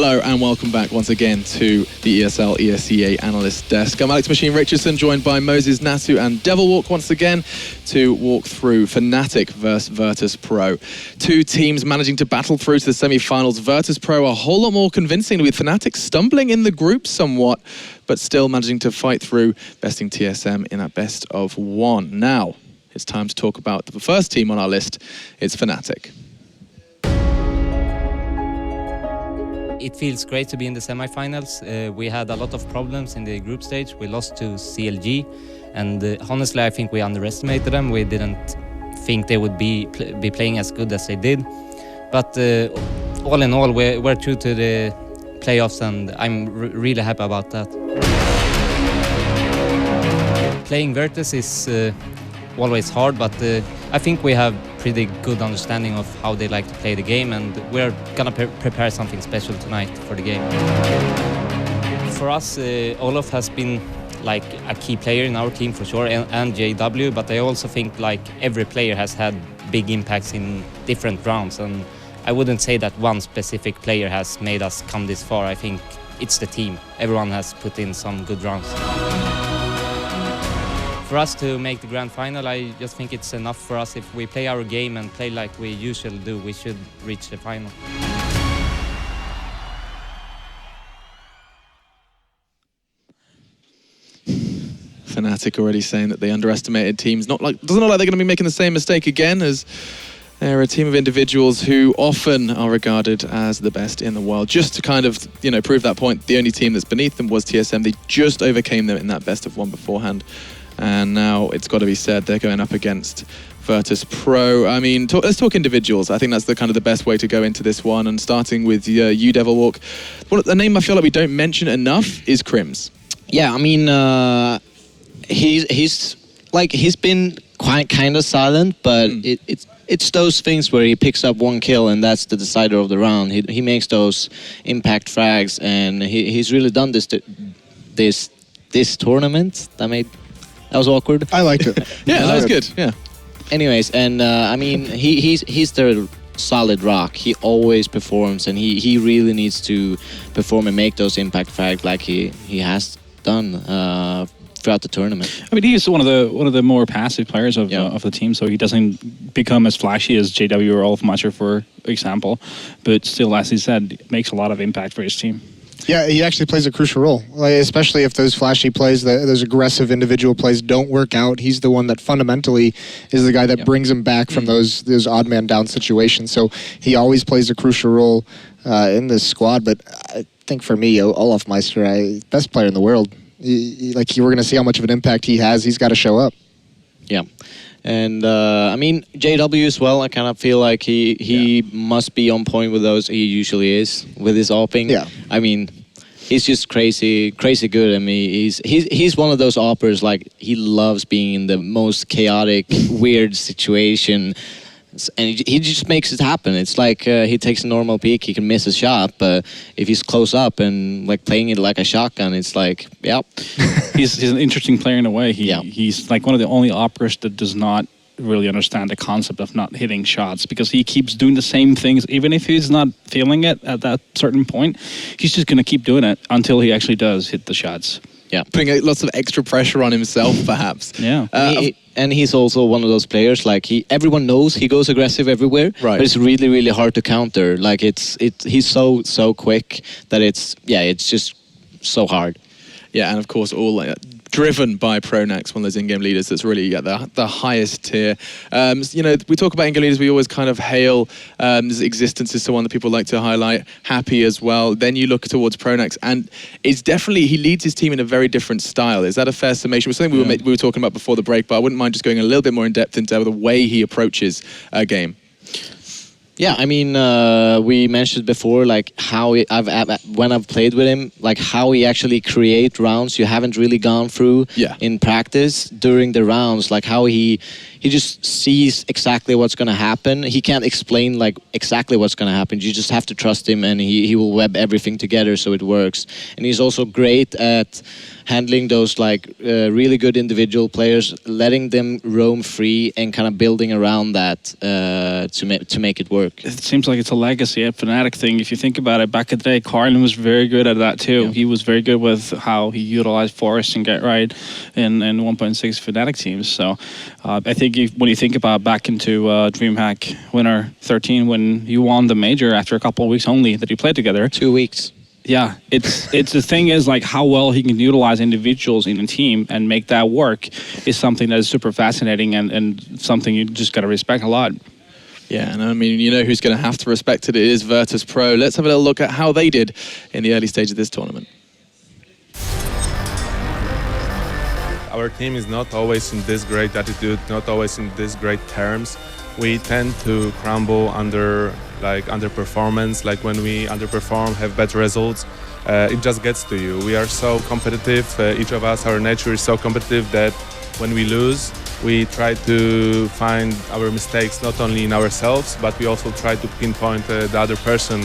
Hello and welcome back once again to the ESL ESEA Analyst Desk. I'm Alex Machine Richardson, joined by Moses, Natu and Devilwalk once again to walk through Fnatic versus Virtus.Pro. Two teams managing to battle through to the semi-finals. Virtus.Pro a whole lot more convincing, with Fnatic stumbling in the group somewhat, but still managing to fight through, besting TSM in a best of one. Now, it's time to talk about the first team on our list. It's Fnatic. It feels great to be in the semifinals. We had a lot of problems in the group stage. We lost to CLG, and honestly, I think we underestimated them. We didn't think they would be playing as good as they did. But all in all, we're through to the playoffs, and I'm really happy about that. Playing Virtus is always hard, but I think we have pretty good understanding of how they like to play the game, and we're gonna prepare something special tonight for the game. For us, Olof has been like a key player in our team for sure, and JW, but I also think like every player has had big impacts in different rounds, and I wouldn't say that one specific player has made us come this far. I think it's the team. Everyone has put in some good rounds. For us to make the grand final, I just think it's enough for us. If we play our game and play like we usually do, we should reach the final. Fnatic already saying that they underestimated teams. Doesn't look like they're going to be making the same mistake again, as they're a team of individuals who often are regarded as the best in the world. Just to kind of, prove that point, the only team that's beneath them was TSM. They just overcame them in that best of one beforehand. And now it's got to be said they're going up against Virtus.Pro. I mean, let's talk individuals. I think that's the kind of the best way to go into this one. And starting with you, Devilwalk. Well, the name I feel like we don't mention enough is Crims. Yeah, I mean, he's been quite kind of silent, but it's those things where he picks up one kill and that's the decider of the round. He makes those impact frags, and he's really done this tournament. That was awkward. I liked it. Yeah, that was good. Yeah. Anyways, and I mean, he's the solid rock. He always performs, and he really needs to perform and make those impact frags like he has done throughout the tournament. I mean, he's one of the more passive players of the team, so he doesn't become as flashy as JW or Olaf Matcher, for example. But still, as he said, makes a lot of impact for his team. Yeah, he actually plays a crucial role, especially if those flashy plays, those aggressive individual plays don't work out. He's the one that fundamentally is the guy that brings him back from those odd man down situations. So he always plays a crucial role in this squad. But I think for me, Olaf Meister, best player in the world. We're going to see how much of an impact he has. He's got to show up. Yeah. And I mean, JW as well, I kind of feel like he must be on point with those. He usually is with his AWPing. Yeah. I mean, he's just crazy good. I mean, he's one of those AWPers, like, he loves being in the most chaotic, weird situation. And he just makes it happen. It's like he takes a normal peek, he can miss a shot, but if he's close up and like playing it like a shotgun, it's like, yeah. He's an interesting player in a way. He's like one of the only operas that does not really understand the concept of not hitting shots, because he keeps doing the same things. Even if he's not feeling it at that certain point, he's just going to keep doing it until he actually does hit the shots. Yeah, putting lots of extra pressure on himself, perhaps. Yeah. And he's also one of those players, like, everyone knows he goes aggressive everywhere, right, but it's really, really hard to counter. Like, he's so quick that it's just so hard. Yeah, and of course, all driven by Pronax, one of those in-game leaders that's really at the highest tier. We talk about in-game leaders, we always kind of hail his existence as someone that people like to highlight. Happy as well. Then you look towards Pronax, and it's definitely, he leads his team in a very different style. Is that a fair summation? It was something we were talking about before the break, but I wouldn't mind just going a little bit more in depth into the way he approaches a game. Yeah, I mean, we mentioned before, like, how when I've played with him, like, how he actually create rounds you haven't really gone through in practice during the rounds, like how he just sees exactly what's going to happen. He can't explain, like, exactly what's going to happen. You just have to trust him, and he will web everything together so it works. And he's also great at handling those, like, really good individual players, letting them roam free and kind of building around that to make it work. took. It seems like it's a legacy, a Fnatic thing. If you think about it, back in the day, Carlin was very good at that too. Yeah. He was very good with how he utilized Forest and Get Right in 1.6 Fnatic teams. So I think when you think about back into DreamHack Winter 13, when you won the major after a couple of weeks only that you played together. 2 weeks. Yeah, it's the thing is like how well he can utilize individuals in a team and make that work is something that is super fascinating and something you just got to respect a lot. Yeah, and I mean, you know who's going to have to respect it? It is Virtus.Pro. Let's have a little look at how they did in the early stage of this tournament. Our team is not always in this great attitude, not always in this great terms. We tend to crumble under underperformance, like when we underperform, have bad results, it just gets to you. We are so competitive, each of us, our nature is so competitive that when we lose, we try to find our mistakes not only in ourselves, but we also try to pinpoint the other person.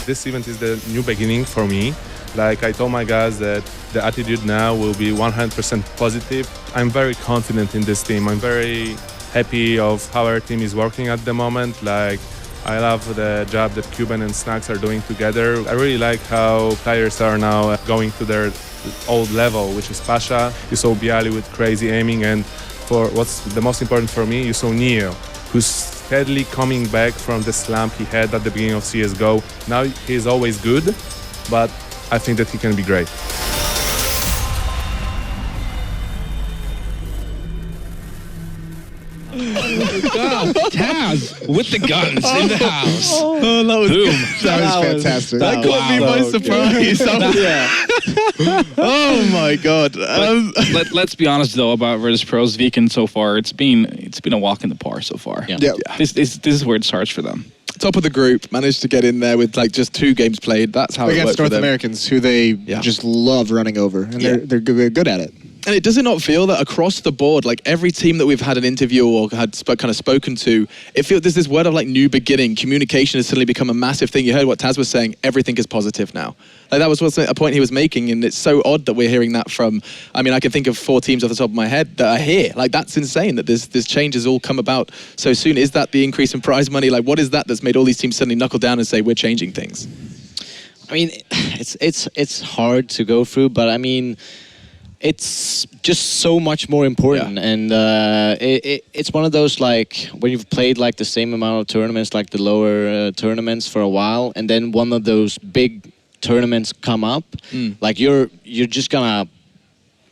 This event is the new beginning for me. Like I told my guys that the attitude now will be 100% positive. I'm very confident in this team. I'm very happy of how our team is working at the moment. Like, I love the job that Cuban and Snacks are doing together. I really like how players are now going to their old level, which is Pasha. You saw Bialy with crazy aiming, and for what's the most important for me, you saw Neo, who's steadily coming back from the slump he had at the beginning of CSGO. Now he's always good, but I think that he can be great. Taz with the guns in the house. Oh, that was boom. That was fantastic. That caught me by surprise. Oh my god. Let's be honest though about Virtus.Pro's weekend so far. It's been a walk in the park so far. Yeah. This is where it starts for them. Top of the group, managed to get in there with like just 2 games played. That's how it worked against for North them. Americans, who they just love running over, and they're good at it. And it does it not feel that across the board, like every team that we've had an interview or had kind of spoken to, it feels there's this word of like new beginning. Communication has suddenly become a massive thing. You heard what Taz was saying. Everything is positive now. Like that was a point he was making, and it's so odd that we're hearing that from. I mean, I can think of 4 teams off the top of my head that are here. Like that's insane that this change has all come about so soon. Is that the increase in prize money? Like what is that that's made all these teams suddenly knuckle down and say we're changing things? I mean, it's hard to go through, but I mean, it's just so much more important, and it's one of those like when you've played like the same amount of tournaments, like the lower tournaments for a while, and then one of those big tournaments come up, like you're just gonna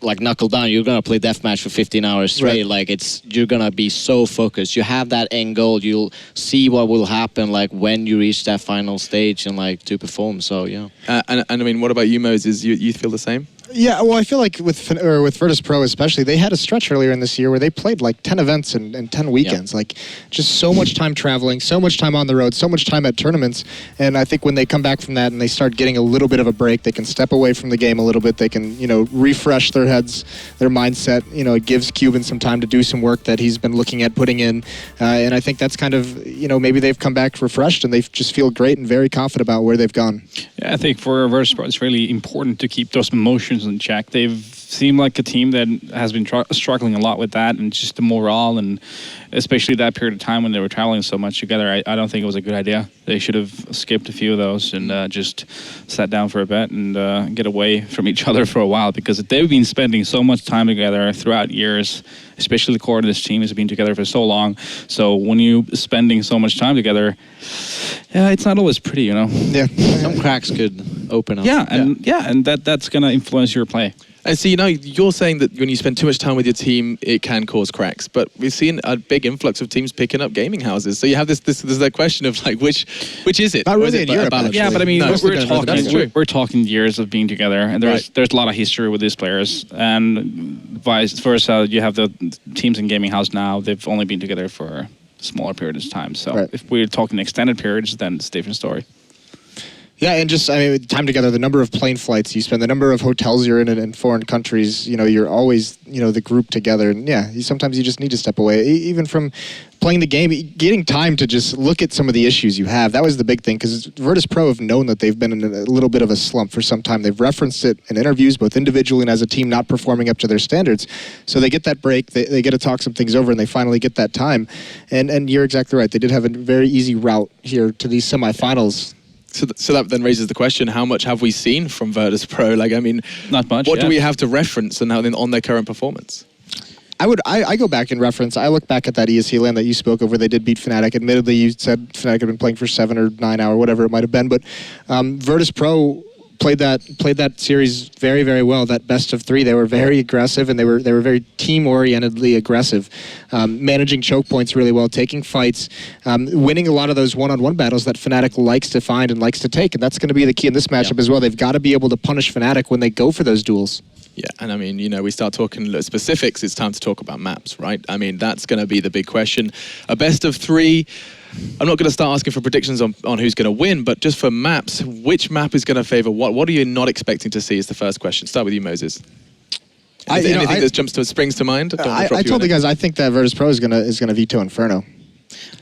like knuckle down. You're gonna play deathmatch for 15 hours straight. Like you're gonna be so focused. You have that end goal. You'll see what will happen like when you reach that final stage and like to perform. So yeah. And I mean, what about you, Moses? You feel the same? Yeah, well, I feel like with Virtus.Pro especially, they had a stretch earlier in this year where they played like 10 events and 10 weekends. Like just so much time traveling, so much time on the road, so much time at tournaments. And I think when they come back from that and they start getting a little bit of a break, they can step away from the game a little bit. They can, refresh their heads, their mindset. It gives Cuban some time to do some work that he's been looking at putting in. And I think that's kind of, maybe they've come back refreshed and they just feel great and very confident about where they've gone. Yeah, I think for Virtus.Pro, it's really important to keep those emotions in check. They've seemed like a team that has been struggling a lot with that, and just the morale, and especially that period of time when they were traveling so much together. I don't think it was a good idea. They should have skipped a few of those and just sat down for a bit and get away from each other for a while, because they've been spending so much time together throughout years, especially the core of this team has been together for so long. So when you're spending so much time together, it's not always pretty, Yeah, some cracks could open up. And that's gonna influence your play. And so, you're saying that when you spend too much time with your team, it can cause cracks. But we've seen a big influx of teams picking up gaming houses. So you have there's that question of like, which is it? Not really in Europe, actually. Yeah, but I mean, No, we're talking years of being together, and there's a lot of history with these players. And vice versa, you have the teams in gaming house now. They've only been together for a smaller period of time. So if we're talking extended periods, then it's a different story. Yeah, and just, time together, the number of plane flights you spend, the number of hotels you're in foreign countries, you're always, the group together. And sometimes you just need to step away, even from playing the game, getting time to just look at some of the issues you have. That was the big thing, because Virtus.Pro have known that they've been in a little bit of a slump for some time. They've referenced it in interviews, both individually and as a team, not performing up to their standards. So they get that break, they get to talk some things over, and they finally get that time. And you're exactly right. They did have a very easy route here to these semifinals. So that then raises the question, how much have we seen from Virtus.Pro? Like, I mean, not much. What do we have to reference and on their current performance? I go back and reference. I look back at that ESL LAN that you spoke of, where they did beat Fnatic. Admittedly, you said Fnatic had been playing for 7 or 9 hours, whatever it might have been. But Virtus.Pro played that series very, very well. That best of 3, they were very aggressive, and they were very team-orientedly aggressive, managing choke points really well, taking fights, winning a lot of those one-on-one battles that Fnatic likes to find and likes to take. And that's going to be the key in this matchup as well. They've got to be able to punish Fnatic when they go for those duels. Yeah, and I mean, we start talking specifics, it's time to talk about maps, right? I mean, that's going to be the big question. A best of 3, I'm not going to start asking for predictions on who's going to win, but just for maps, which map is going to favor what? What are you not expecting to see is the first question. Start with you, Moses. Anything that springs to mind? I told the guys I think that Virtus.Pro is gonna veto Inferno.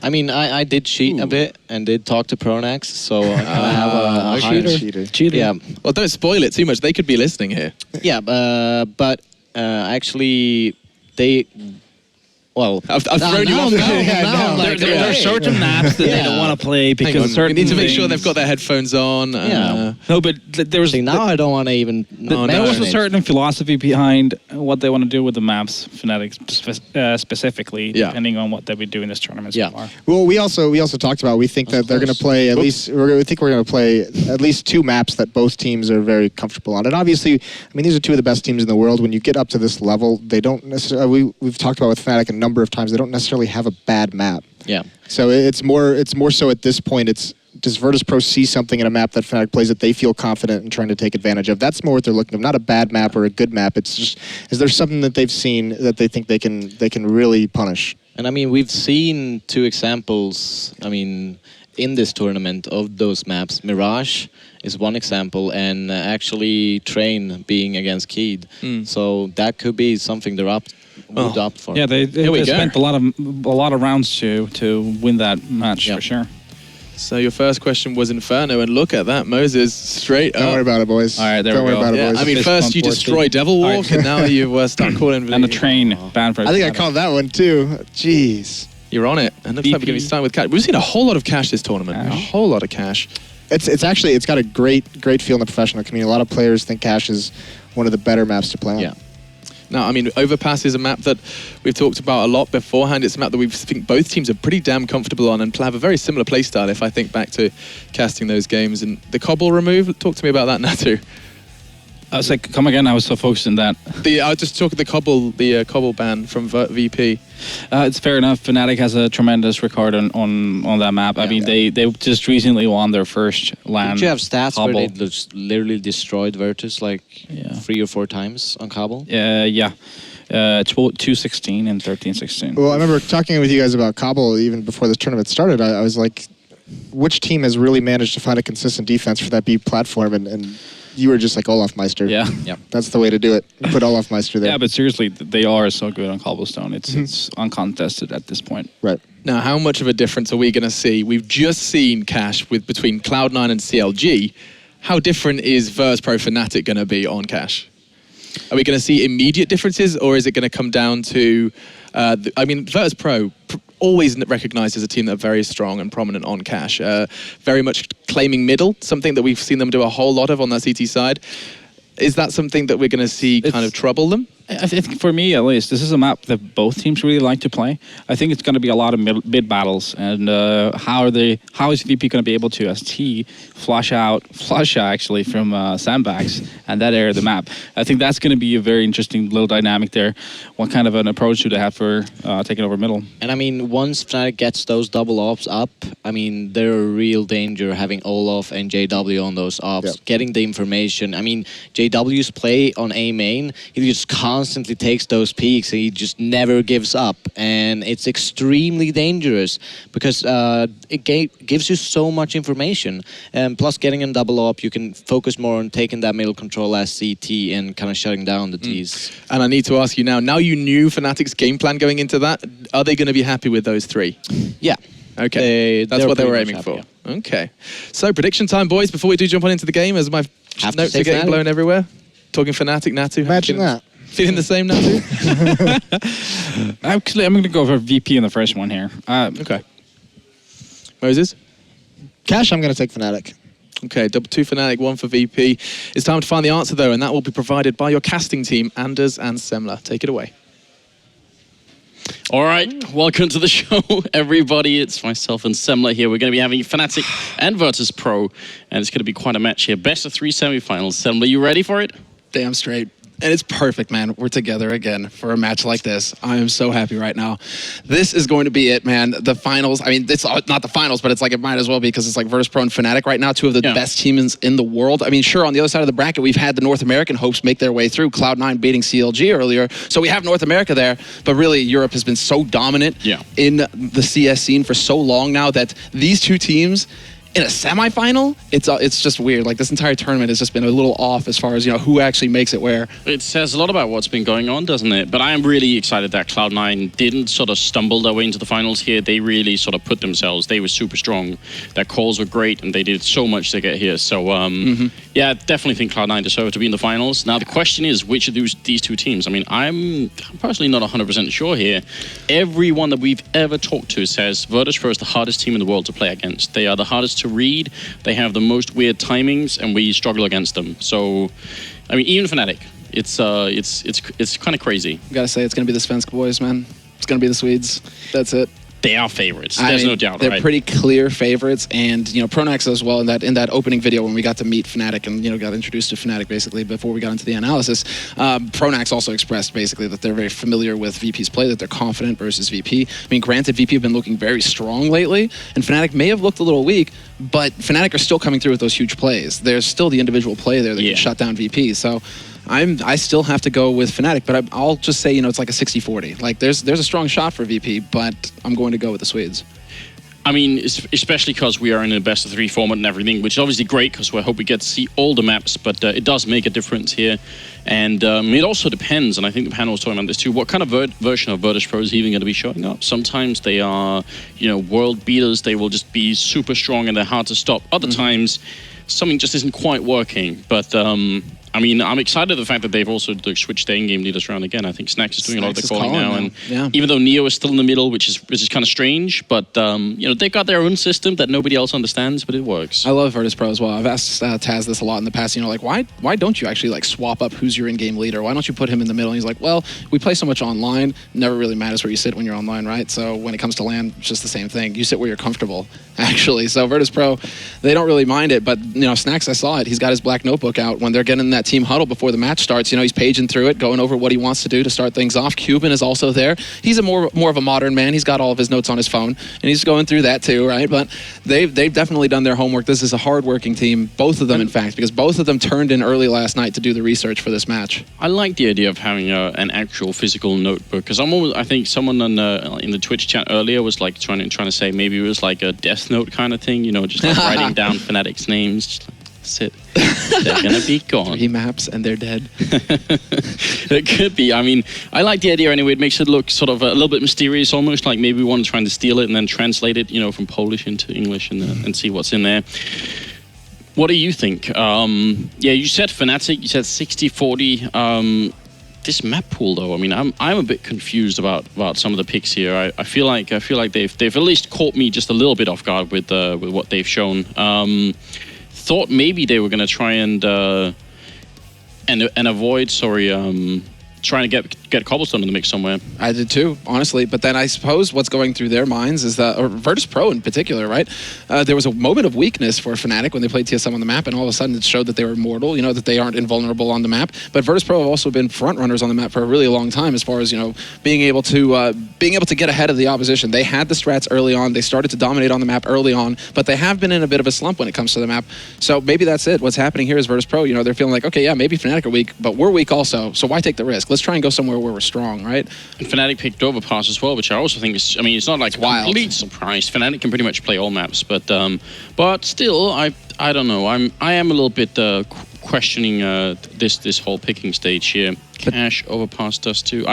I mean, I did cheat a bit and did talk to Pronax, so I have a cheater. Yeah. Well, don't spoil it too much. They could be listening here. Yeah, but actually, they. Well, I've thrown you off. There are certain maps that they don't want to play because we need to make sure they've got their headphones on. No, but there was. Now I don't want to even. There was a certain philosophy behind what they want to do with the maps, Fnatic specifically, depending on what they'll be doing this tournament so far. Well, we also talked about. We think that they're going to play at least. We think we're going to play at least 2 maps that both teams are very comfortable on. And obviously, I mean, these are 2 of the best teams in the world. When you get up to this level, they don't necessarily. We've talked about with Fnatic a number of times, they don't necessarily have a bad map. Yeah. So it's more so at this point, does Virtus.Pro see something in a map that Fnatic plays that they feel confident in trying to take advantage of? That's more what they're looking for. Not a bad map or a good map. It's just, is there something that they've seen that they think they can really punish? And I mean, we've seen 2 examples, I mean, in this tournament of those maps. Mirage is one example, and actually Train being against Keed. So that could be something they're opt for. Yeah, they spent a lot of rounds to win that match for sure. So your first question was Inferno, and look at that, Moses, straight up. Don't worry about it, boys. All right, there Don't we worry go. about it, boys. I mean, first you destroy Devil Walk, and now you start calling... And the Train ban for... I think I called that one too. Jeez. You're on it. And looks like we're going to be starting with cash. We've seen a whole lot of cash this tournament. A whole lot of cash. It's got a great feel in the professional community. A lot of players think Cash is one of the better maps to play on. Yeah. Now, I mean, Overpass is a map that we've talked about a lot beforehand. It's a map that we think both teams are pretty damn comfortable on and have a very similar playstyle if I think back to casting those games. And the Cobble remove, talk to me about that, Natu. I was like, come again, I was so focused on that. I was just talking the Cobble ban from VP. It's fair enough. Fnatic has a tremendous record on that map. I mean, they just recently won their first LAN. Did you have stats Cobble where they literally destroyed Virtus like 3 or 4 times on Cobble? Yeah. 2-16 and 13-16. Well, I remember talking with you guys about Cobble even before this tournament started. I was like, which team has really managed to find a consistent defense for that B platform? And you were just like Olaf Meister. Yeah. That's the way to do it. You put Olaf Meister there. Yeah, but seriously, they are so good on Cobblestone. It's uncontested at this point. Right. Now, how much of a difference are we going to see? We've just seen Cash between Cloud9 and CLG. How different is Virtus.Pro Fnatic going to be on Cash? Are we going to see immediate differences, or is it going to come down to... I mean, Virtus.Pro always recognised as a team that are very strong and prominent on Cash. Very much claiming middle, something that we've seen them do a whole lot of on that CT side. Is that something that we're going to see kind of trouble them? I think for me, at least, this is a map that both teams really like to play. I think it's going to be a lot of mid battles, and how is VP going to be able to, as T, flush actually from sandbags and that area of the map? I think that's going to be a very interesting little dynamic there. What kind of an approach do they have for taking over middle? And I mean, once Fnatic gets those double ops up, I mean, they're a real danger having Olaf and JW on those ops, getting the information. I mean, JW's play on A main, he just constantly takes those peaks and he just never gives up, and it's extremely dangerous because it gives you so much information, and plus getting in double op you can focus more on taking that middle control as CT and kind of shutting down the Ts. And I need to ask you now you knew Fnatic's game plan going into that. Are they going to be happy with those 3? Yeah. Okay, that's what they were aiming for. Yeah. Okay. So, prediction time, boys, before we do jump on into the game, as my notes are getting blown everywhere. Talking Fnatic, Natu. Imagine that. Feeling the same, Natu? Actually, I'm going to go for VP in the first one here. Okay. Moses? Cash, I'm going to take Fnatic. Okay, 2 Fnatic, 1 for VP. It's time to find the answer, though, and that will be provided by your casting team, Anders and Semler. Take it away. All right, welcome to the show, everybody. It's myself and Semler here. We're going to be having Fnatic and Virtus.Pro, and it's going to be quite a match here. Best of 3 semifinals. Semler, you ready for it? Damn straight. And it's perfect, man. We're together again for a match like this. I am so happy right now. This is going to be it, man. The finals, I mean, it's not the finals, but it's like it might as well be because it's like Virtus.Pro and Fnatic right now, 2 of the best teams in the world. I mean, sure, on the other side of the bracket, we've had the North American hopes make their way through, Cloud9 beating CLG earlier. So we have North America there, but really Europe has been so dominant in the CS scene for so long now that these 2 teams in a semifinal, it's just weird. Like, this entire tournament has just been a little off as far as, you know, who actually makes it where. It says a lot about what's been going on, doesn't it? But I am really excited that Cloud9 didn't sort of stumble their way into the finals here. They really sort of put themselves. They were super strong. Their calls were great, and they did so much to get here. So, yeah, I definitely think Cloud9 deserve to be in the finals. Now, the question is, which of these 2 teams? I mean, I'm personally not 100% sure here. Everyone that we've ever talked to says Virtus.Pro is the hardest team in the world to play against. They are the hardest to read. They have the most weird timings, and we struggle against them. So, I mean, even Fnatic, it's kind of crazy. I gotta say, it's gonna be the Svensk boys, man. It's gonna be the Swedes. That's it. They are favorites. There's no doubt. They're pretty clear favorites, and you know, Pronax as well. In that opening video when we got to meet Fnatic and got introduced to Fnatic basically before we got into the analysis, Pronax also expressed basically that they're very familiar with VP's play, that they're confident versus VP. I mean, granted, VP have been looking very strong lately, and Fnatic may have looked a little weak, but Fnatic are still coming through with those huge plays. There's still the individual play there that can shut down VP. So I still have to go with Fnatic, but I'll just say, it's like a 60-40. Like, there's a strong shot for VP, but I'm going to go with the Swedes. I mean, especially because we are in a best-of-3 format and everything, which is obviously great because we hope we get to see all the maps, but it does make a difference here. And it also depends, and I think the panel was talking about this too, what kind of version of Virtus.Pro is even going to be showing up. Sometimes they are, world beaters. They will just be super strong and they're hard to stop. Other times, something just isn't quite working. But I mean, I'm excited at the fact that they've also switched their in-game leaders around again. I think Snax is doing a lot of the calling now, and even though Neo is still in the middle, which is kind of strange, but they've got their own system that nobody else understands, but it works. I love Virtus.Pro as well. I've asked Taz this a lot in the past. Like, why don't you actually like swap up who's your in-game leader? Why don't you put him in the middle? And he's like, well, we play so much online. It never really matters where you sit when you're online, right? So when it comes to LAN, it's just the same thing. You sit where you're comfortable, actually. So Virtus.Pro, they don't really mind it, but Snax, I saw it. He's got his black notebook out when they're getting that team huddle before the match starts. He's paging through it, going over what he wants to do to start things off. Cuban is also there. He's a more of a modern man. He's got all of his notes on his phone, and he's going through that too, right? But they've definitely done their homework. This is a hard-working team, both of them, in fact, because both of them turned in early last night to do the research for this match. I like the idea of having an actual physical notebook, because I think someone in the Twitch chat earlier was like trying to say maybe it was like a Death Note kind of thing, just like writing down Fnatic's names. Just like, sit. They're gonna be gone. 3 maps and they're dead. It could be. I mean, I like the idea anyway. It makes it look sort of a little bit mysterious, almost like maybe one trying to steal it and then translate it, from Polish into English and see what's in there. What do you think? You said Fnatic. You said 60-40. This map pool, though, I mean, I'm a bit confused about some of the picks here. I feel like they've at least caught me just a little bit off guard with what they've shown. Thought maybe they were going to try and avoid, trying to get Cobblestone in the mix somewhere. I did too, honestly. But then I suppose what's going through their minds is that, or Virtus.Pro in particular, right? There was a moment of weakness for Fnatic when they played TSM on the map, and all of a sudden it showed that they were immortal, that they aren't invulnerable on the map. But Virtus.Pro have also been front runners on the map for a really long time as far as, being able to get ahead of the opposition. They had the strats early on. They started to dominate on the map early on, but they have been in a bit of a slump when it comes to the map. So maybe that's it. What's happening here is Virtus.Pro, they're feeling like, okay, yeah, maybe Fnatic are weak, but we're weak also. So why take the risk? Let's try and go somewhere where we're strong, right? And Fnatic picked Overpass as well, which I also think is, it's not like a complete surprise. Fnatic can pretty much play all maps, but still, I don't know. I am a little bit questioning this whole picking stage here. Cash overpass Dust 2.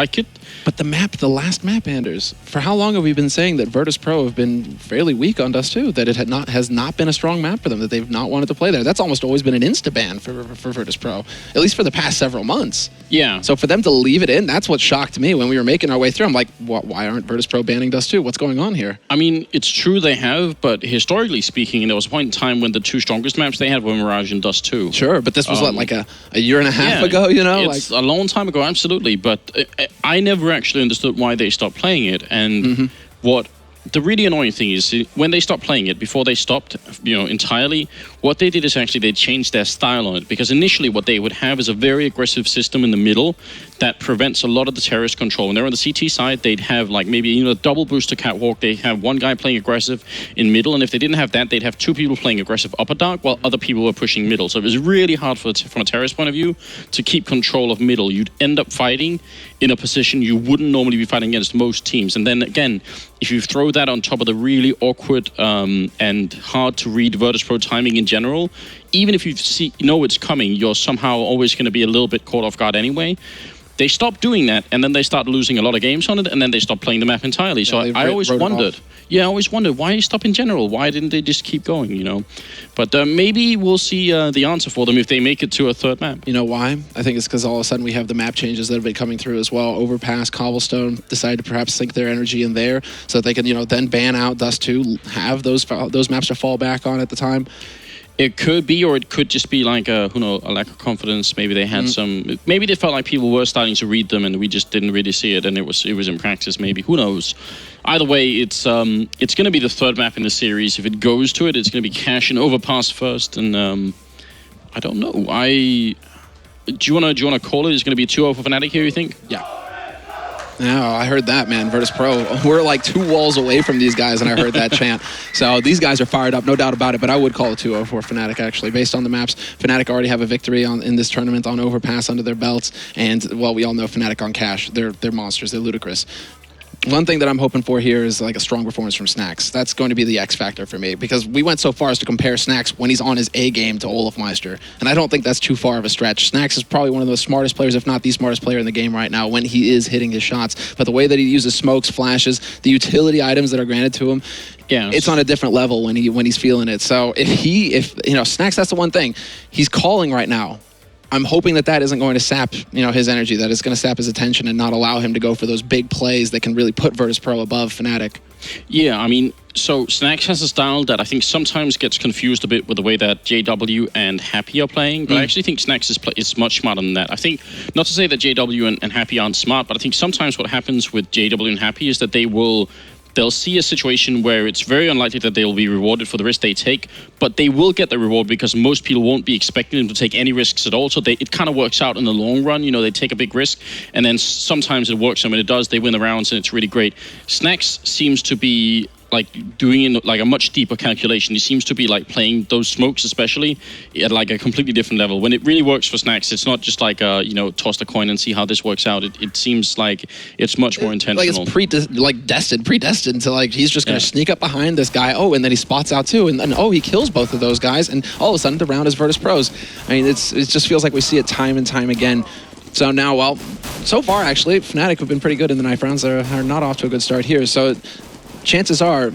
But the last map, Anders. For how long have we been saying that Virtus.Pro have been fairly weak on Dust 2? That it has not been a strong map for them, that they've not wanted to play there. That's almost always been an insta-ban for Virtus.Pro, at least for the past several months. Yeah. So for them to leave it in, that's what shocked me when we were making our way through. I'm like, why aren't Virtus.Pro banning Dust 2? What's going on here? I mean, it's true they have, but historically speaking, there was a point in time when the two strongest maps they had were Mirage and Dust 2. Sure, but this was like a year and a half ago, you know? It's a long time ago, absolutely. But I never actually understood why they stopped playing it. And what the really annoying thing is, when they stopped playing it, before they stopped, entirely, what they did is actually they changed their style on it. Because initially what they would have is a very aggressive system in the middle that prevents a lot of the terrorist control. When they're on the CT side, they'd have like maybe a double booster catwalk. They have one guy playing aggressive in middle, and if they didn't have that, they'd have two people playing aggressive upper dark while other people were pushing middle. So it was really hard from a terrorist point of view to keep control of middle. You'd end up fighting in a position you wouldn't normally be fighting against most teams. And then again, if you throw that on top of the really awkward and hard to read Virtus.Pro timing in general, even if you know it's coming, you're somehow always going to be a little bit caught off guard anyway. They stopped doing that, and then they started losing a lot of games on it, and then they stopped playing the map entirely. So I always wondered. Yeah, I always wondered, why stop in general? Why didn't they just keep going, But maybe we'll see the answer for them if they make it to a third map. You know why? I think it's because all of a sudden we have the map changes that have been coming through as well. Overpass, Cobblestone, decided to perhaps sink their energy in there so that they can, then ban out Dust 2, have those maps to fall back on at the time. It could be, or it could just be like a lack of confidence. Maybe they had maybe they felt like people were starting to read them, and we just didn't really see it, and it was in practice. Maybe, who knows? Either way, it's going to be the third map in the series. If it goes to it, it's going to be Cash and Overpass first, and I don't know. Do you wanna call it? It's going to be 2-0 for Fnatic here. You think? Yeah. No, I heard that, man. Virtus.Pro. We're like 2 walls away from these guys, and I heard that chant. So these guys are fired up, no doubt about it, but I would call it 2-0 for Fnatic, actually. Based on the maps, Fnatic already have a victory in this tournament on Overpass under their belts, and, well, we all know Fnatic on Cash. They're monsters. They're ludicrous. One thing that I'm hoping for here is like a strong performance from Snax. That's going to be the X factor for me, because we went so far as to compare Snax when he's on his A game to Olafmeister, and I don't think that's too far of a stretch. Snax is probably one of the smartest players, if not the smartest player in the game right now when he is hitting his shots. But the way that he uses smokes, flashes, the utility items that are granted to him, it's on a different level when he's feeling it. So if Snax, that's the one thing he's calling right now. I'm hoping that isn't going to sap, his energy, that it's going to sap his attention and not allow him to go for those big plays that can really put Virtus.Pro above Fnatic. Yeah, I mean, so Snax has a style that I think sometimes gets confused a bit with the way that JW and Happy are playing, but I actually think Snax is much smarter than that. I think, not to say that JW and Happy aren't smart, but I think sometimes what happens with JW and Happy is that they'll see a situation where it's very unlikely that they'll be rewarded for the risk they take, but they will get the reward because most people won't be expecting them to take any risks at all. So it kind of works out in the long run. They take a big risk, and then sometimes it works, and when it does, they win the rounds, and it's really great. Snax seems to be like doing like a much deeper calculation. He seems to be like playing those smokes, especially at like a completely different level. When it really works for Snax, it's not just like toss the coin and see how this works out. It seems like it's much more intentional. Like it's predestined to like he's just going to sneak up behind this guy. Oh, and then he spots out too, and then he kills both of those guys, and all of a sudden the round is Virtus.Pro's. I mean, it just feels like we see it time and time again. So now, well, so far actually, Fnatic have been pretty good in the knife rounds. They're not off to a good start here. So chances are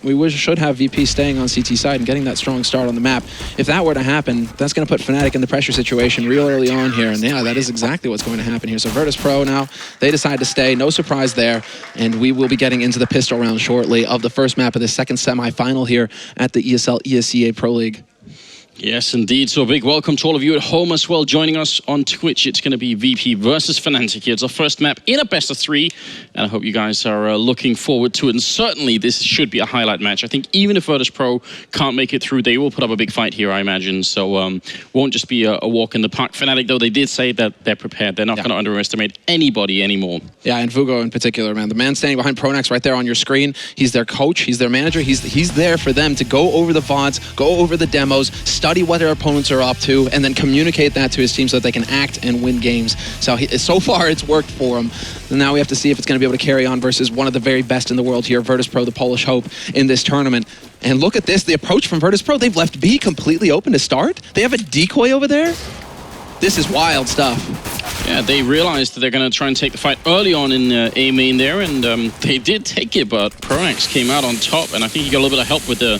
we should have VP staying on CT side and getting that strong start on the map. If that were to happen, that's going to put Fnatic in the pressure situation real early on here. And yeah, that is exactly what's going to happen here. So Virtus.Pro now, they decide to stay. No surprise there. And we will be getting into the pistol round shortly of the first map of the second semi-final here at the ESL ESEA Pro League. Yes, indeed. So a big welcome to all of you at home as well. Joining us on Twitch, it's going to be VP versus Fnatic here. It's our first map in a best of 3, and I hope you guys are looking forward to it. And certainly, this should be a highlight match. I think even if Virtus.Pro can't make it through, they will put up a big fight here, I imagine. So won't just be a walk in the park. Fnatic, though, they did say that they're prepared. They're not going to underestimate anybody anymore. Yeah, and Vugo in particular, man. The man standing behind Pronax right there on your screen, he's their coach, he's their manager. He's there for them to go over the VODs, go over the demos, study what their opponents are up to, and then communicate that to his team so that they can act and win games. So far, it's worked for him. And now we have to see if it's going to be able to carry on versus one of the very best in the world here, Virtus.Pro, the Polish hope in this tournament. And look at this, the approach from Virtus.Pro. They've left B completely open to start. They have a decoy over there. This is wild stuff. Yeah, they realized that they're going to try and take the fight early on in A main there, and they did take it, but Pronax came out on top, and I think he got a little bit of help with the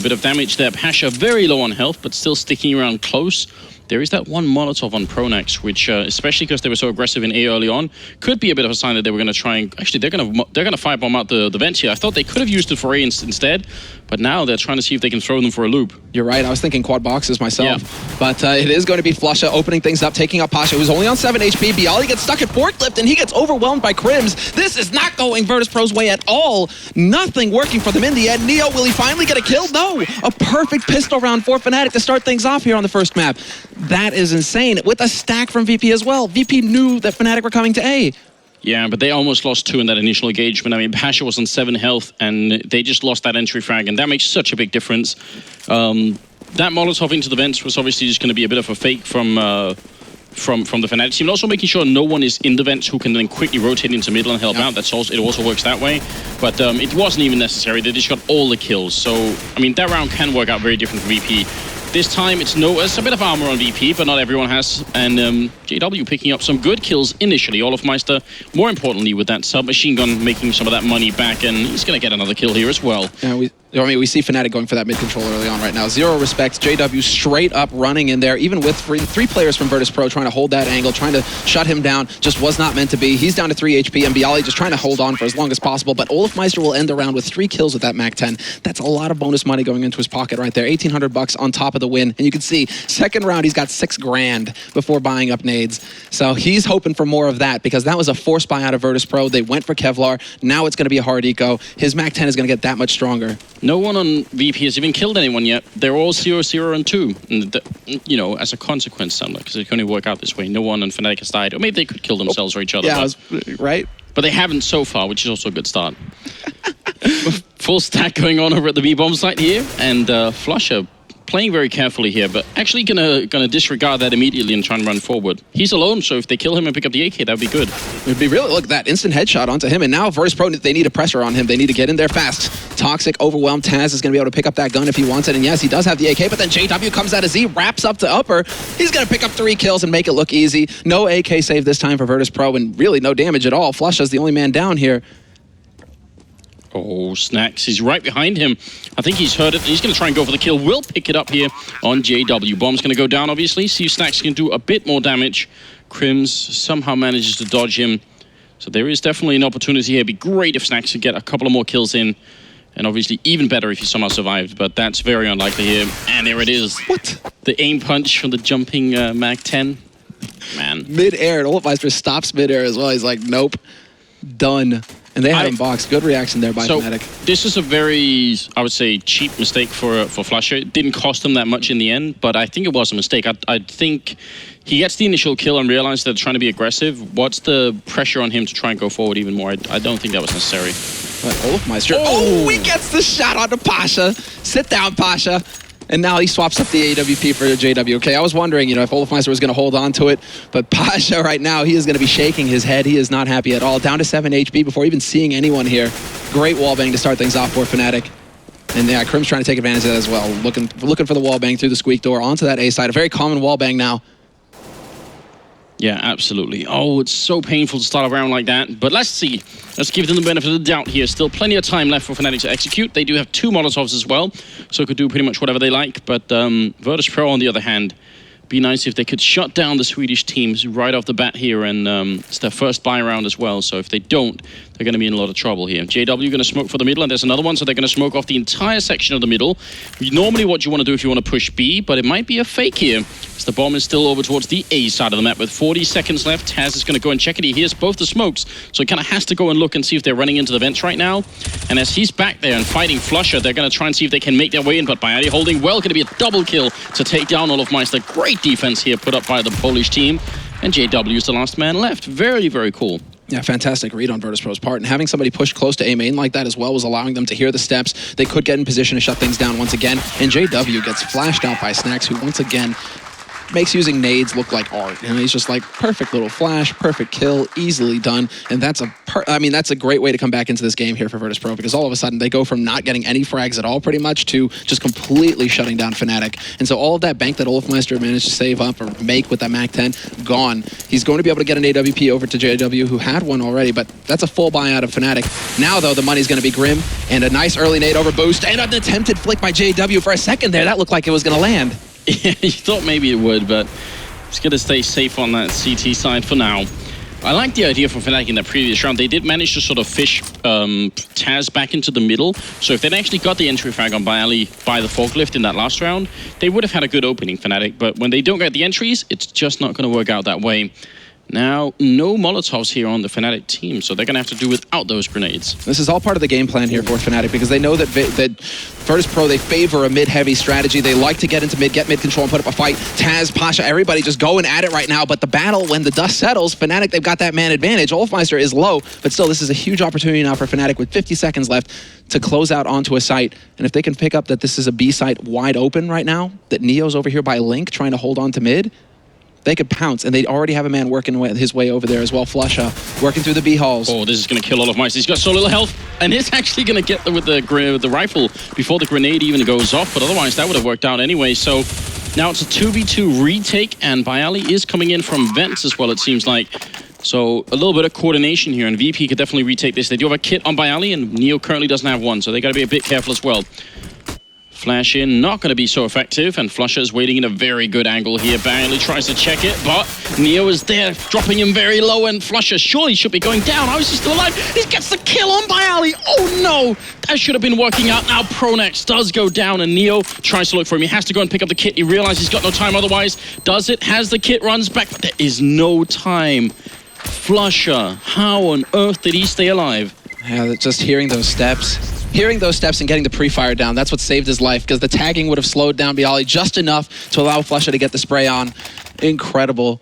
bit of damage there. Pasha very low on health, but still sticking around close. There is that one Molotov on Pronax, which, especially because they were so aggressive in A early on, could be a bit of a sign that they were going to try and... Actually, they're going to firebomb out the vent here. I thought they could have used it for A instead, but now they're trying to see if they can throw them for a loop. You're right. I was thinking quad boxes myself. Yeah. But it is going to be Flusha opening things up, taking up Pasha, who's only on 7 HP. Bialy gets stuck at forklift, and he gets overwhelmed by Crims. This is not going Virtus.Pro's way at all. Nothing working for them in the end. Neo, will he finally get a kill? No. A perfect pistol round for Fnatic to start things off here on the first map. That is insane. With a stack from VP as well. VP knew that Fnatic were coming to A. Yeah, but they almost lost 2 in that initial engagement. I mean, Pasha was on 7 health, and they just lost that entry frag, and that makes such a big difference. That Molotov into the vents was obviously just going to be a bit of a fake from the Fnatic team, and also making sure no one is in the vents who can then quickly rotate into middle and help out. It also works that way, but it wasn't even necessary. They just got all the kills. So, I mean, that round can work out very different for VP. This time, it's a bit of armor on VP, but not everyone has. And JW picking up some good kills initially. Olofmeister, more importantly, with that submachine gun, making some of that money back, and he's going to get another kill here as well. Yeah, we see Fnatic going for that mid control early on right now. Zero respect. JW straight up running in there, even with three players from Virtus.Pro trying to hold that angle, trying to shut him down. Just was not meant to be. He's down to 3 HP, and Bialy just trying to hold on for as long as possible. But Olofmeister will end the round with 3 kills with that MAC-10. That's a lot of bonus money going into his pocket right there. 1,800 bucks on top of the win. And you can see, second round, he's got 6 grand before buying up nades. So he's hoping for more of that, because that was a force buy out of Virtus.Pro. They went for Kevlar. Now it's going to be a hard eco. His MAC-10 is going to get that much stronger. No one on VP has even killed anyone yet. They're all 0-0 and 2. And you know, as a consequence, because it can only work out this way. No one on Fnatic has died. Or maybe they could kill themselves or each other. Yeah, right? But they haven't so far, which is also a good start. Full stack going on over at the B-bomb site here. And Flusha playing very carefully here, but actually gonna disregard that immediately and try and run forward. He's alone, so if they kill him and pick up the AK, that would be good. It would be really, look, that instant headshot onto him, and now Virtus.Pro, they need a pressure on him. They need to get in there fast. Toxic, overwhelmed, Taz is going to be able to pick up that gun if he wants it, and yes, he does have the AK, but then JW comes out of Z, wraps up to upper. He's going to pick up 3 kills and make it look easy. No AK save this time for Virtus.Pro, and really no damage at all. Flusha's the only man down here. Oh, Snacks, he's right behind him. I think he's heard it. He's going to try and go for the kill. Will pick it up here on JW. Bomb's going to go down, obviously. See if Snacks can do a bit more damage. Crims somehow manages to dodge him. So there is definitely an opportunity here. It'd be great if Snacks could get a couple of more kills in. And obviously even better if he somehow survived. But that's very unlikely here. And there it is. What? The aim punch from the jumping MAC-10. Man. Mid-air. And Olofmeister stops mid-air as well. He's like, nope. Done. And they had him boxed. Good reaction there by Fnatic. This is a very, I would say, cheap mistake for Flusha. It didn't cost him that much in the end, but I think it was a mistake. I think he gets the initial kill and realizes they're trying to be aggressive. What's the pressure on him to try and go forward even more? I don't think that was necessary. But Olofmeister, oh, he gets the shot onto Pasha. Sit down, Pasha. And now he swaps up the AWP for JW. Okay, I was wondering, if Olofmeister was going to hold on to it, but Pasha right now, he is going to be shaking his head. He is not happy at all. Down to 7 HP before even seeing anyone here. Great wallbang to start things off for Fnatic. And yeah, Crim's trying to take advantage of that as well. Looking for the wallbang through the squeak door onto that A side. A very common wallbang now. Yeah, absolutely. Oh, it's so painful to start a round like that. But let's see. Let's give them the benefit of the doubt here. Still plenty of time left for Fnatic to execute. They do have 2 Molotovs as well, so could do pretty much whatever they like. But Virtus.Pro, on the other hand, be nice if they could shut down the Swedish teams right off the bat here. And it's their first buy round as well. So if they don't, they're going to be in a lot of trouble here. JW going to smoke for the middle, and there's another one, so they're going to smoke off the entire section of the middle. Normally what you want to do if you want to push B, but it might be a fake here. As the bomb is still over towards the A side of the map with 40 seconds left. Taz is going to go and check it. He hears both the smokes, so he kind of has to go and look and see if they're running into the vents right now. And as he's back there and fighting Flusha, they're going to try and see if they can make their way in, but Bialy holding well, going to be a double kill to take down Olofmeister. Great defense here put up by the Polish team, and JW is the last man left. Very, very cool. Yeah, fantastic read on Virtus.Pro's part. And having somebody push close to A main like that as well was allowing them to hear the steps. They could get in position to shut things down once again. And JW gets flashed out by Snacks, who once again makes using nades look like art. And he's just like, perfect little flash, perfect kill, easily done. And that's a great way to come back into this game here for Virtus.Pro, because all of a sudden they go from not getting any frags at all pretty much to just completely shutting down Fnatic. And so all of that bank that Olafmeister managed to save up or make with that MAC-10, gone. He's going to be able to get an AWP over to JW, who had one already, but that's a full buyout of Fnatic. Now, though, the money's going to be grim, and a nice early nade over boost, and an attempted flick by JW. For a second there, that looked like it was going to land. Yeah, you thought maybe it would, but it's going to stay safe on that CT side for now. I like the idea from Fnatic in the previous round. They did manage to sort of fish Taz back into the middle. So if they'd actually got the entry frag on Bialy by the forklift in that last round, they would have had a good opening, Fnatic. But when they don't get the entries, it's just not going to work out that way. Now, no Molotovs here on the Fnatic team, so they're going to have to do without those grenades. This is all part of the game plan here for Fnatic, because they know that Virtus.Pro, they favor a mid-heavy strategy. They like to get into mid, get mid control, and put up a fight. Taz, Pasha, everybody just going at it right now, but the battle, when the dust settles, Fnatic, they've got that man advantage. Olafmeister is low, but still, this is a huge opportunity now for Fnatic with 50 seconds left to close out onto a site. And if they can pick up that this is a B site wide open right now, that Neo's over here by Link trying to hold on to mid, they could pounce, and they already have a man working his way over there as well. Flusha working through the B halls. Oh, this is going to kill Olafmeister. He's got so little health, and it's actually going to get with the rifle before the grenade even goes off, but otherwise that would have worked out anyway. So now it's a 2v2 retake, and Bialy is coming in from vents as well, it seems like. So a little bit of coordination here, and VP could definitely retake this. They do have a kit on Bialy, and Neo currently doesn't have one, so they got to be a bit careful as well. Flash in, not going to be so effective, and Flusha is waiting in a very good angle here. Bialy tries to check it, but Neo is there, dropping him very low, and Flusha surely should be going down. How is he still alive? He gets the kill on Bialy. Oh no! That should have been working out. Now Pronex does go down, and Neo tries to look for him. He has to go and pick up the kit. He realizes he's got no time otherwise. Does it, has the kit, runs back, but there is no time. Flusha, how on earth did he stay alive? Yeah, just hearing those steps. Hearing those steps and getting the pre-fire down, that's what saved his life, because the tagging would have slowed down Bialy just enough to allow Flusha to get the spray on. Incredible.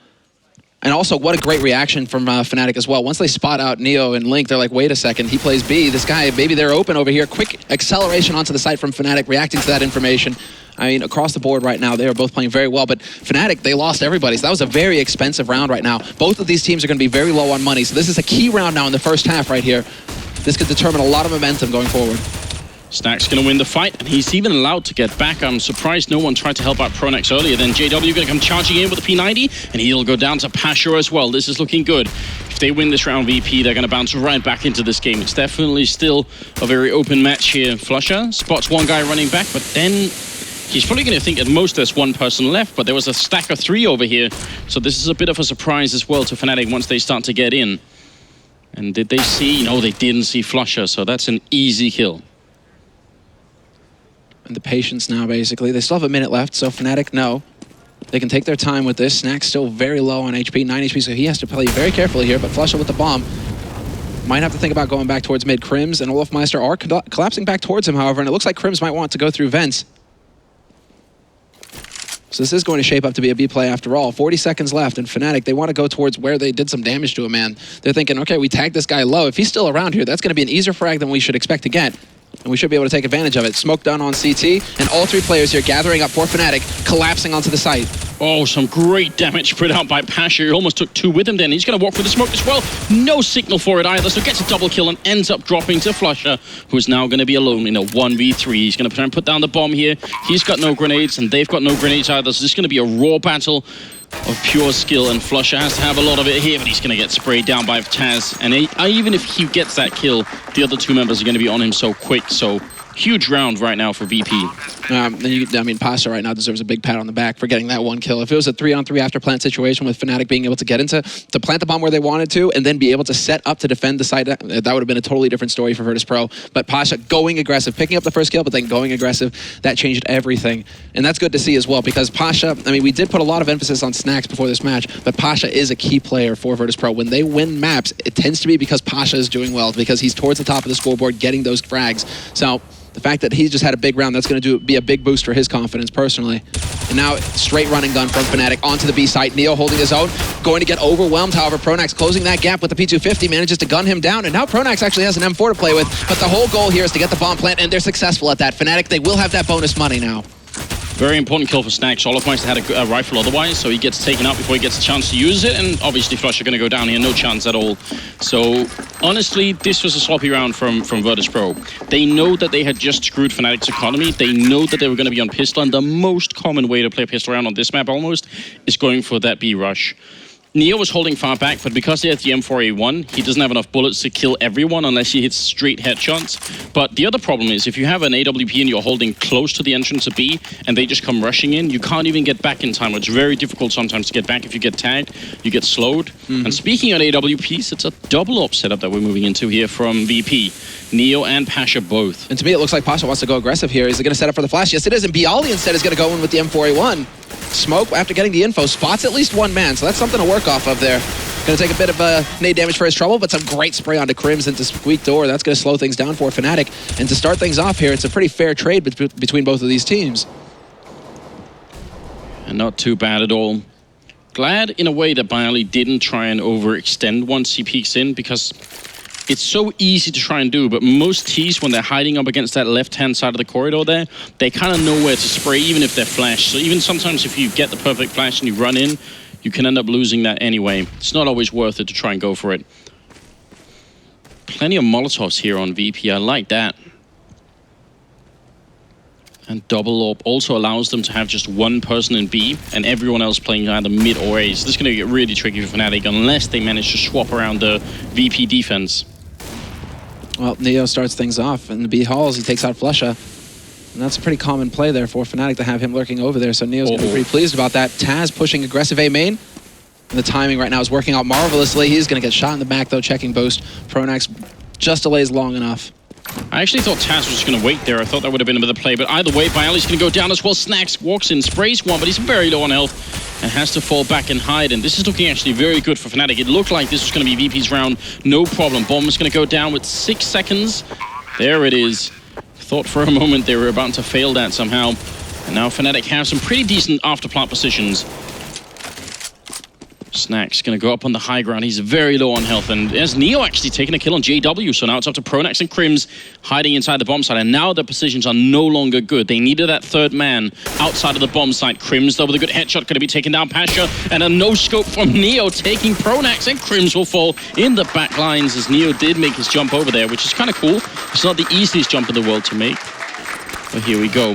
And also, what a great reaction from Fnatic as well. Once they spot out Neo and Link, they're like, wait a second, he plays B. This guy, maybe they're open over here. Quick acceleration onto the site from Fnatic, reacting to that information. I mean, across the board right now, they are both playing very well, but Fnatic, they lost everybody. So that was a very expensive round right now. Both of these teams are going to be very low on money, so this is a key round now in the first half right here. This could determine a lot of momentum going forward. Snack's going to win the fight, and he's even allowed to get back. I'm surprised no one tried to help out Pronex earlier. Then JW going to come charging in with the P90, and he'll go down to Pasha as well. This is looking good. If they win this round VP, they're going to bounce right back into this game. It's definitely still a very open match here. Flusha spots one guy running back, but then he's probably going to think at most there's one person left, but there was a stack of 3 over here. So this is a bit of a surprise as well to Fnatic once they start to get in. And did they see? No, they didn't see Flusha, so that's an easy kill. And the patience now, basically. They still have a minute left, so Fnatic, no. They can take their time with this. Snack's still very low on HP, 9 HP, so he has to play very carefully here, but Flusha with the bomb. Might have to think about going back towards mid. Crims and Olafmeister are collapsing back towards him, however, and it looks like Crims might want to go through vents. So this is going to shape up to be a B play after all. 40 seconds left, and Fnatic, they want to go towards where they did some damage to a man. They're thinking, okay, we tagged this guy low. If he's still around here, that's going to be an easier frag than we should expect to get. And we should be able to take advantage of it. Smoke done on CT, and all 3 players here gathering up for Fnatic, collapsing onto the site. Oh, some great damage put out by Pasha. He almost took 2 with him then. He's going to walk through the smoke as well. No signal for it either, so gets a double kill and ends up dropping to Flusha, who's now going to be alone in a 1v3. He's going to try and put down the bomb here. He's got no grenades, and they've got no grenades either, so this is going to be a raw battle of pure skill, and Flusha has to have a lot of it here, but he's going to get sprayed down by Taz. And even if he gets that kill, the other 2 members are going to be on him so quick, so huge round right now for VP. I mean, Pasha right now deserves a big pat on the back for getting that 1 kill. If it was a 3-on-3 after plant situation with Fnatic being able to get into, to plant the bomb where they wanted to, and then be able to set up to defend the site, that would have been a totally different story for Virtus.Pro. But Pasha going aggressive, picking up the first kill, but then going aggressive, that changed everything. And that's good to see as well, because Pasha, I mean, we did put a lot of emphasis on Snacks before this match, but Pasha is a key player for Virtus.Pro. When they win maps, it tends to be because Pasha is doing well, because he's towards the top of the scoreboard, getting those frags. So the fact that he just had a big round, that's going to be a big boost for his confidence personally. And now, straight running gun from Fnatic onto the B site. Neo holding his own, going to get overwhelmed. However, Pronax closing that gap with the P250, manages to gun him down. And now Pronax actually has an M4 to play with. But the whole goal here is to get the bomb plant, and they're successful at that. Fnatic, they will have that bonus money now. Very important kill for Snax. Olofmeister had a rifle otherwise, so he gets taken out before he gets a chance to use it, and obviously Flush are going to go down here, no chance at all. So, honestly, this was a sloppy round from Virtus.Pro. They know that they had just screwed Fnatic's economy. They know that they were going to be on pistol, and the most common way to play a pistol round on this map almost is going for that B rush. Neo was holding far back, but because he has the M4A1, he doesn't have enough bullets to kill everyone unless he hits straight headshots. But the other problem is, if you have an AWP and you're holding close to the entrance of B, and they just come rushing in, you can't even get back in time. It's very difficult sometimes to get back. If you get tagged, you get slowed. And speaking on AWPs, it's a double up setup that we're moving into here from VP. Neo and Pasha both. And to me, it looks like Pasha wants to go aggressive here. Is he going to set up for the flash? Yes, it is. And Bialy instead is going to go in with the M4A1. Smoke, after getting the info, spots at least one man, so that's something to work off of there. Going to take a bit of nade damage for his trouble, but some great spray onto Crims into Squeak Door. That's going to slow things down for Fnatic. And to start things off here, it's a pretty fair trade between both of these teams. And not too bad at all. Glad, in a way, that Bialy didn't try and overextend once he peeks in, because it's so easy to try and do, but most Ts, when they're hiding up against that left-hand side of the corridor there, they kind of know where to spray, even if they're flashed. So even sometimes if you get the perfect flash and you run in, you can end up losing that anyway. It's not always worth it to try and go for it. Plenty of Molotovs here on VP. I like that. And double AWP also allows them to have just one person in B and everyone else playing either mid or A. So this is going to get really tricky for Fnatic unless they manage to swap around the VP defense. Well, Neo starts things off in the B halls. He takes out Flusha. And that's a pretty common play there for Fnatic to have him lurking over there. So Neo's going to be pretty pleased about that. Taz pushing aggressive A main. And the timing right now is working out marvelously. He's going to get shot in the back, though, checking boost. Pronax just delays long enough. I actually thought Taz was just going to wait there. I thought that would have been a better play. But either way, Bialy's going to go down as well. Snax walks in, sprays one, but he's very low on health and has to fall back and hide. And this is looking actually very good for Fnatic. It looked like this was going to be VP's round. No problem. Bomb is going to go down with 6 seconds. There it is. Thought for a moment they were about to fail that somehow. And now Fnatic have some pretty decent after-plant positions. Snax going to go up on the high ground. He's very low on health. And there's Neo actually taking a kill on JW. So now it's up to Pronax and Crims hiding inside the bomb site. And now their positions are no longer good. They needed that third man outside of the bomb site. Crims, though, with a good headshot, going to be taken down. Pasha and a no-scope from Neo taking Pronax. And Crims will fall in the back lines as Neo did make his jump over there, which is kind of cool. It's not the easiest jump in the world to make. But here we go.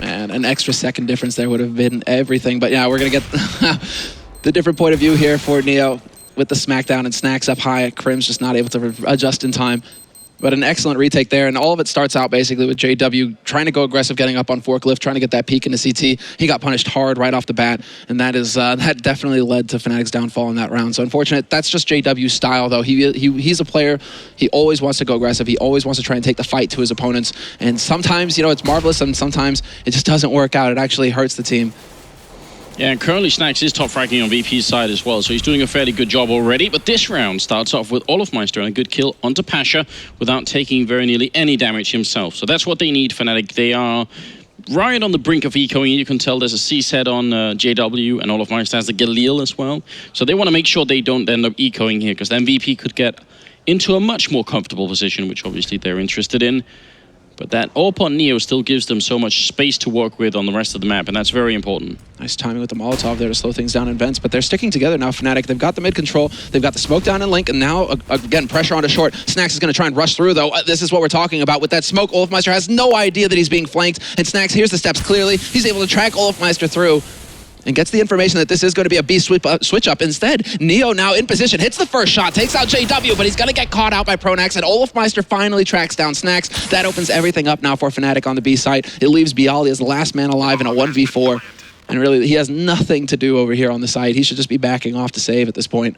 Man, an extra second difference there would have been everything. But yeah, we're going to get... the different point of view here for Neo with the smackdown and Snax up high. Crims just not able to adjust in time. But an excellent retake there, and all of it starts out basically with JW trying to go aggressive, getting up on forklift, trying to get that peek into CT. He got punished hard right off the bat, and that is that definitely led to Fnatic's downfall in that round. So unfortunate. That's just JW's style, though. He's a player. He always wants to go aggressive. He always wants to try and take the fight to his opponents. And sometimes, you know, it's marvelous, and sometimes it just doesn't work out. It actually hurts the team. Yeah, and currently Snax is top fracking on VP's side as well, so he's doing a fairly good job already. But this round starts off with Olofmeister and a good kill onto Pasha without taking very nearly any damage himself. So that's what they need, Fnatic. They are right on the brink of ecoing. You can tell there's a C set on JW, and Olofmeister has the Galil as well. So they want to make sure they don't end up ecoing here, because then VP could get into a much more comfortable position, which obviously they're interested in. But that AWP on Neo still gives them so much space to work with on the rest of the map, and that's very important. Nice timing with the Molotov there to slow things down in vents, but they're sticking together now, Fnatic. They've got the mid control, they've got the smoke down in Link, and now, again, pressure onto short. Snax is going to try and rush through, though. This is what we're talking about. With that smoke, Olofmeister has no idea that he's being flanked, and Snax hears the steps clearly. He's able to track Olofmeister through, and gets the information that this is going to be a B switch up. Instead, Neo now in position, hits the first shot, takes out JW, but he's going to get caught out by Pronax, and Olofmeister finally tracks down Snax. That opens everything up now for Fnatic on the B site. It leaves Bialy as the last man alive in a 1v4, and really, he has nothing to do over here on the site. He should just be backing off to save at this point.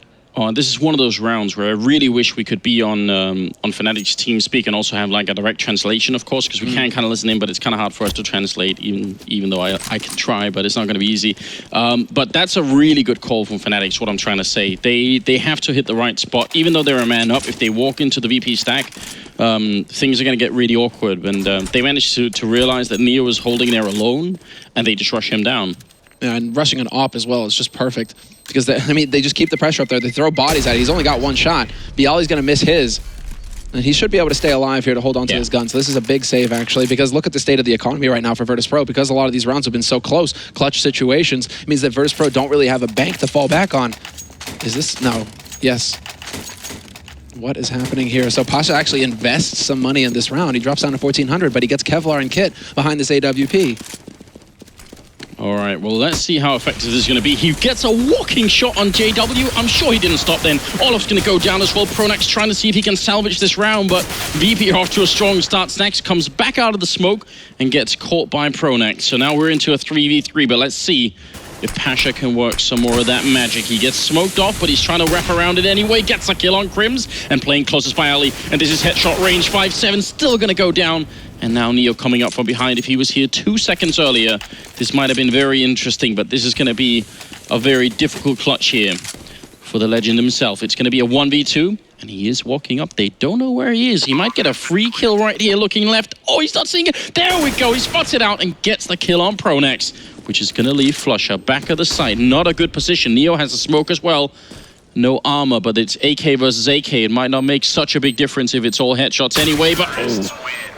This is one of those rounds where I really wish we could be on Fnatic's team speak and also have like a direct translation, of course, because we can kind of listen in, but it's kind of hard for us to translate, even though I can try, but it's not going to be easy. But that's a really good call from Fnatic, is what I'm trying to say. They have to hit the right spot, even though they're a man up. If they walk into the VP stack, things are going to get really awkward. And they managed to realize that Neo is holding there alone, and they just rush him down. Yeah, and rushing an AWP as well is just perfect. Because, they just keep the pressure up there. They throw bodies at it. He's only got one shot. Bialy's going to miss his. And he should be able to stay alive here to hold on to his gun. So this is a big save, actually, because look at the state of the economy right now for Virtus.Pro. Because a lot of these rounds have been so close, clutch situations, it means that Virtus.Pro don't really have a bank to fall back on. Is this? No. Yes. What is happening here? So Pasha actually invests some money in this round. He drops down to 1,400, but he gets Kevlar and Kit behind this AWP. All right, well, let's see how effective this is going to be. He gets a walking shot on JW. I'm sure he didn't stop then. Olaf's going to go down as well. Pronax trying to see if he can salvage this round, but VP are off to a strong start. Snax comes back out of the smoke and gets caught by Pronax. So now we're into a 3v3, but let's see if Pasha can work some more of that magic. He gets smoked off, but he's trying to wrap around it anyway. Gets a kill on Crims and playing closest by Ali. And this is headshot range 5-7, still going to go down. And now Neo coming up from behind. If he was here 2 seconds earlier, this might have been very interesting, but this is going to be a very difficult clutch here for the legend himself. It's going to be a 1v2, and he is walking up. They don't know where he is. He might get a free kill right here looking left. Oh, he's not seeing it. There we go. He spots it out and gets the kill on Pronax, which is going to leave Flusher back of the side. Not a good position. Neo has a smoke as well. No armor, but it's AK versus AK. It might not make such a big difference if it's all headshots anyway, but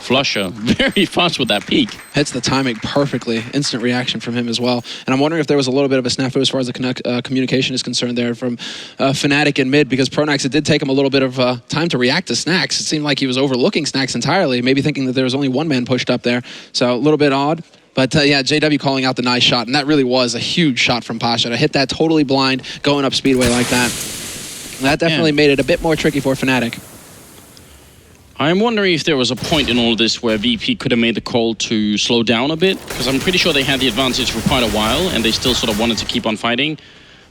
Flusher very fast with that peek. Hits the timing perfectly. Instant reaction from him as well. And I'm wondering if there was a little bit of a snafu as far as the communication is concerned there from Fnatic in mid, because Pronax, it did take him a little bit of time to react to Snax. It seemed like he was overlooking Snax entirely, maybe thinking that there was only one man pushed up there. So a little bit odd. But yeah, JW calling out the nice shot, and that really was a huge shot from Pasha to hit that totally blind, going up Speedway like that. That definitely made it a bit more tricky for Fnatic. I'm wondering if there was a point in all of this where VP could have made the call to slow down a bit, because I'm pretty sure they had the advantage for quite a while, and they still sort of wanted to keep on fighting.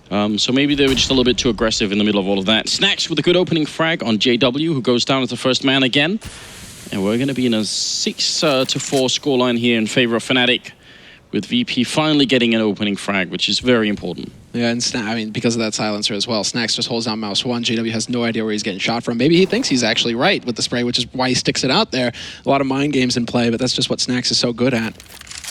So maybe they were just a little bit too aggressive in the middle of all of that. Snax with a good opening frag on JW, who goes down as the first man again. And we're going to be in a 6-4 scoreline here in favor of Fnatic, with VP finally getting an opening frag, which is very important. Yeah, and I mean, because of that silencer as well, Snax just holds down mouse 1. JW has no idea where he's getting shot from. Maybe he thinks he's actually right with the spray, which is why he sticks it out there. A lot of mind games in play, but that's just what Snax is so good at.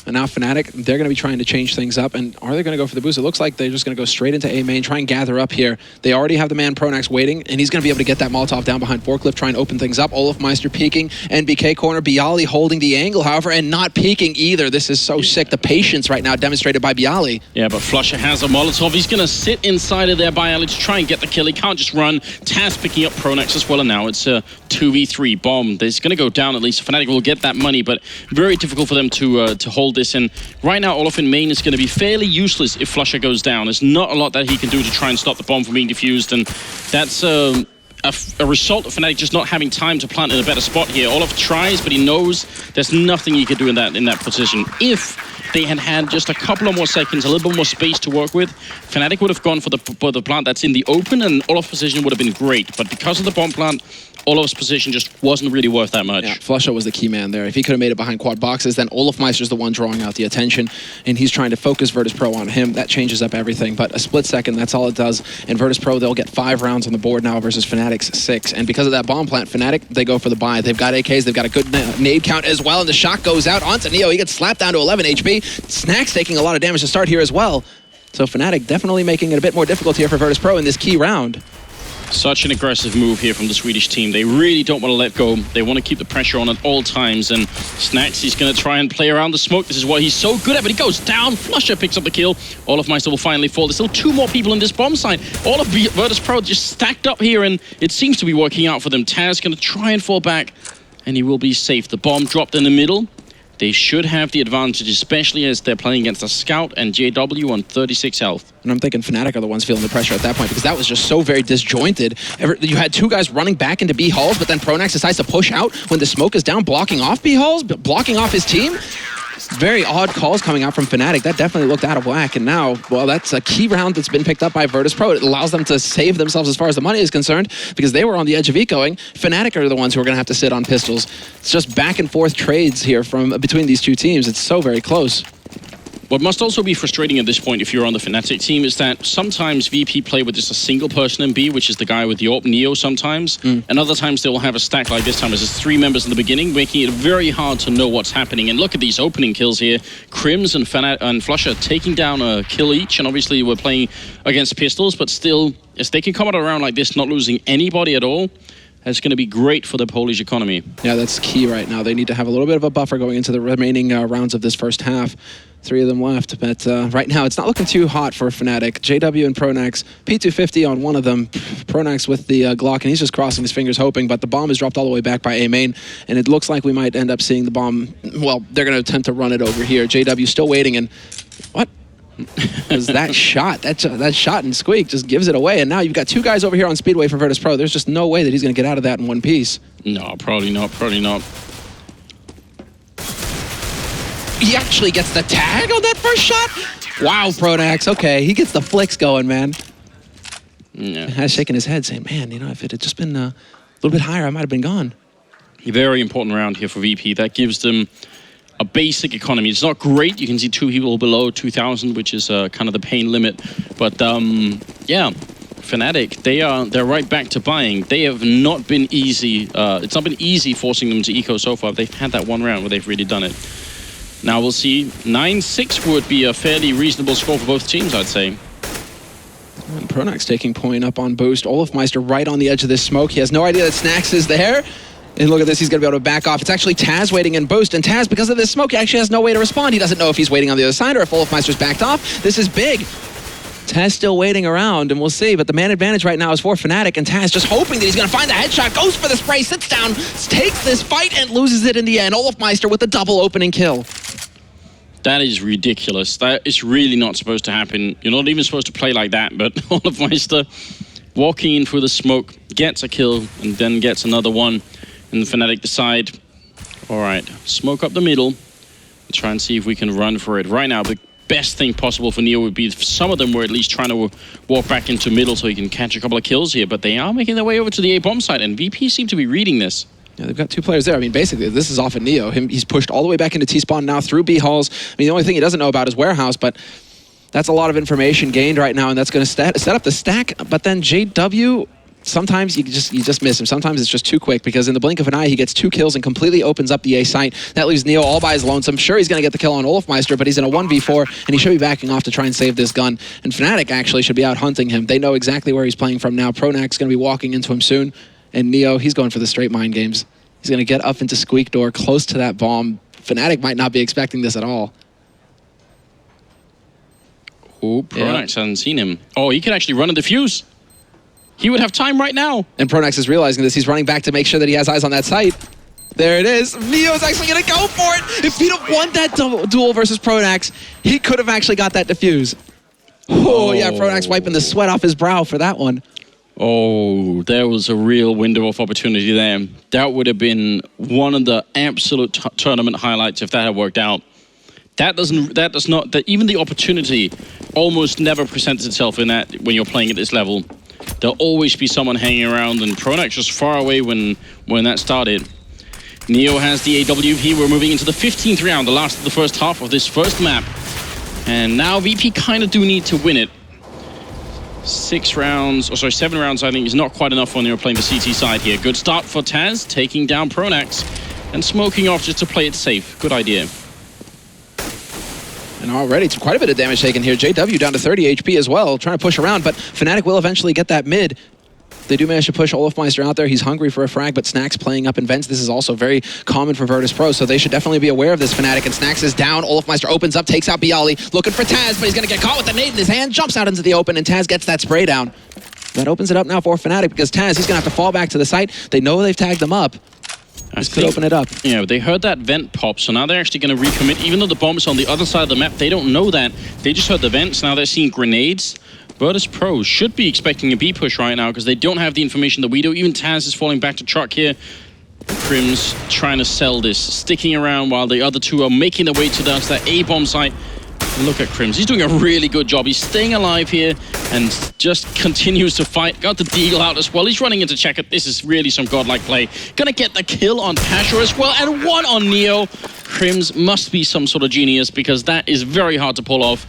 And now Fnatic, they're going to be trying to change things up. And are they going to go for the boost? It looks like they're just going to go straight into A main, try and gather up here. They already have the man Pronax waiting, and he's going to be able to get that Molotov down behind Forklift, try and open things up. Olafmeister peeking, NBK corner, Bialy holding the angle, however, and not peeking either. This is so sick. The patience right now demonstrated by Bialy. Yeah, but Flusher has a Molotov. He's going to sit inside of there, Bialy, to try and get the kill. He can't just run. Taz picking up Pronax as well, and now it's a 2v3 bomb. There's going to go down at least. Fnatic will get that money, but very difficult for them to hold this. And right now, Olaf in main is going to be fairly useless if Flusher goes down. There's not a lot that he can do to try and stop the bomb from being defused, and that's a result of Fnatic just not having time to plant in a better spot here. Olaf tries, but he knows there's nothing he can do in that position. If they had had just a couple of more seconds, a little bit more space to work with, Fnatic would have gone for the plant that's in the open, and Olaf's position would have been great. But because of the bomb plant, Olaf's position just wasn't really worth that much. Yeah, Flusher was the key man there. If he could have made it behind quad boxes, then Olafmeister's the one drawing out the attention, and he's trying to focus Virtus.Pro on him. That changes up everything, but a split second, that's all it does. And Virtus.Pro, they'll get 5 rounds on the board now versus Fnatic's 6. And because of that bomb plant, Fnatic, they go for the buy. They've got AKs, they've got a good nade count as well, and the shot goes out onto Neo. He gets slapped down to 11 HP. Snax taking a lot of damage to start here as well. So Fnatic definitely making it a bit more difficult here for Virtus.Pro in this key round. Such an aggressive move here from the Swedish team. They really don't want to let go. They want to keep the pressure on at all times. And Snax, he's going to try and play around the smoke. This is what he's so good at, but he goes down. Flusher picks up the kill. Olafmeister will finally fall. There's still 2 more people in this bomb site. All of Virtus.Pro just stacked up here, and it seems to be working out for them. Taz going to try and fall back, and he will be safe. The bomb dropped in the middle. They should have the advantage, especially as they're playing against a Scout and JW on 36 health. And I'm thinking Fnatic are the ones feeling the pressure at that point, because that was just so very disjointed. You had 2 guys running back into B halls, but then Pronax decides to push out when the smoke is down, blocking off B halls, blocking off his team. Very odd calls coming out from Fnatic. That definitely looked out of whack. And now, well, that's a key round that's been picked up by Virtus.Pro. It allows them to save themselves as far as the money is concerned, because they were on the edge of ecoing. Fnatic are the ones who are going to have to sit on pistols. It's just back and forth trades here from between these 2 teams. It's so very close. What must also be frustrating at this point if you're on the Fnatic team is that sometimes VP play with just a single person in B, which is the guy with the AWP Neo sometimes, and other times they will have a stack like this time as there's 3 members in the beginning, making it very hard to know what's happening. And look at these opening kills here. Crims and Flusher taking down a kill each, and obviously we're playing against pistols, but still, as they can come out around like this, not losing anybody at all, It's going to be great for the Polish economy. Yeah, that's key right now. They need to have a little bit of a buffer going into the remaining rounds of this first half. 3 of them left, but right now it's not looking too hot for Fnatic. JW and Pronax, P250 on one of them. Pronax with the Glock, and he's just crossing his fingers hoping, but the bomb is dropped all the way back by A main, and it looks like we might end up seeing the bomb. Well, they're going to attempt to run it over here. JW still waiting, and what? Because that shot, that shot and Squeak just gives it away, and now you've got 2 guys over here on Speedway for Virtus.Pro. There's just no way that he's going to get out of that in one piece. No, probably not, probably not. He actually gets the tag on that first shot? Wow, Pronax. Okay, he gets the flicks going, man. Yeah. Has shaking his head saying, man, you know, if it had just been a little bit higher, I might have been gone. Very important round here for VP. That gives them a basic economy. It's not great. You can see 2 people below 2,000, which is kind of the pain limit. But yeah, Fnatic, they're right back to buying. They have not been easy. It's not been easy forcing them to eco so far. They've had that one round where they've really done it. Now we'll see. 9-6 would be a fairly reasonable score for both teams, I'd say. And Pronax taking point up on boost. Olafmeister right on the edge of this smoke. He has no idea that Snax is there. And look at this, he's going to be able to back off. It's actually Taz waiting in boost, and Taz, because of this smoke, he actually has no way to respond. He doesn't know if he's waiting on the other side or if Olafmeister's backed off. This is big. Taz still waiting around, and we'll see. But the man advantage right now is for Fnatic, and Taz just hoping that he's going to find the headshot, goes for the spray, sits down, takes this fight, and loses it in the end. Olafmeister with the double opening kill. That is ridiculous. That is really not supposed to happen. You're not even supposed to play like that, but Olafmeister walking in through the smoke, gets a kill, and then gets another one. And the Fnatic decide, all right, smoke up the middle, and try and see if we can run for it. Right now, the best thing possible for Neo would be if some of them were at least trying to walk back into middle so he can catch a couple of kills here, but they are making their way over to the A bomb site, and VP seem to be reading this. Yeah, they've got 2 players there. I mean, basically, this is off of Neo. He's pushed all the way back into T-spawn now through B halls. I mean, the only thing he doesn't know about is warehouse, but that's a lot of information gained right now, and that's going to set up the stack. But then JW, sometimes you just miss him. Sometimes it's just too quick, because in the blink of an eye, he gets 2 kills and completely opens up the A site. That leaves Neo all by his lonesome. Sure, he's going to get the kill on Olafmeister, but he's in a 1v4, and he should be backing off to try and save this gun. And Fnatic actually should be out hunting him. They know exactly where he's playing from now. Pronax going to be walking into him soon. And Neo, he's going for the straight mind games. He's going to get up into Squeak door, close to that bomb. Fnatic might not be expecting this at all. Oh, Pronax hasn't seen him. Oh, he can actually run and defuse. He would have time right now. And Pronax is realizing this. He's running back to make sure that he has eyes on that site. There it is. Neo's actually going to go for it. If he'd have won that duel versus Pronax, he could have actually got that defuse. Oh, yeah, Pronax wiping the sweat off his brow for that one. Oh, there was a real window of opportunity there. That would have been one of the absolute tournament highlights if that had worked out. Even the opportunity almost never presents itself in that when you're playing at this level. There'll always be someone hanging around, and Pronax was far away when that started. Neo has the AWP. We're moving into the 15th round, the last of the first half of this first map. And now VP kind of do need to win it. 7 rounds, I think, is not quite enough when you're playing the CT side here. Good start for Taz, taking down Pronax and smoking off just to play it safe. Good idea. And already quite a bit of damage taken here. JW down to 30 HP as well, trying to push around, but Fnatic will eventually get that mid. They do manage to push Olafmeister out there. He's hungry for a frag, but Snax playing up in vents. This is also very common for Virtus.Pro, so they should definitely be aware of this Fnatic. And Snax is down. Olafmeister opens up, takes out Bialy, looking for Taz, but he's going to get caught with the nade in his hand, jumps out into the open, and Taz gets that spray down. That opens it up now for Fnatic, because Taz, he's going to have to fall back to the site. They know they've tagged them up. This could open it up. Yeah, they heard that vent pop, so now they're actually going to recommit. Even though the bomb is on the other side of the map, they don't know that. They just heard the vents, now they're seeing grenades. Virtus.Pro should be expecting a B push right now because they don't have the information that we do. Even Taz is falling back to truck here. Crims trying to sell this, sticking around while the other 2 are making their way to that A bomb site. And look at Crims, he's doing a really good job. He's staying alive here and just continues to fight. Got the deagle out as well. He's running into checkup. This is really some godlike play. Gonna get the kill on Pasha as well, and 1 on Neo. Crims must be some sort of genius because that is very hard to pull off.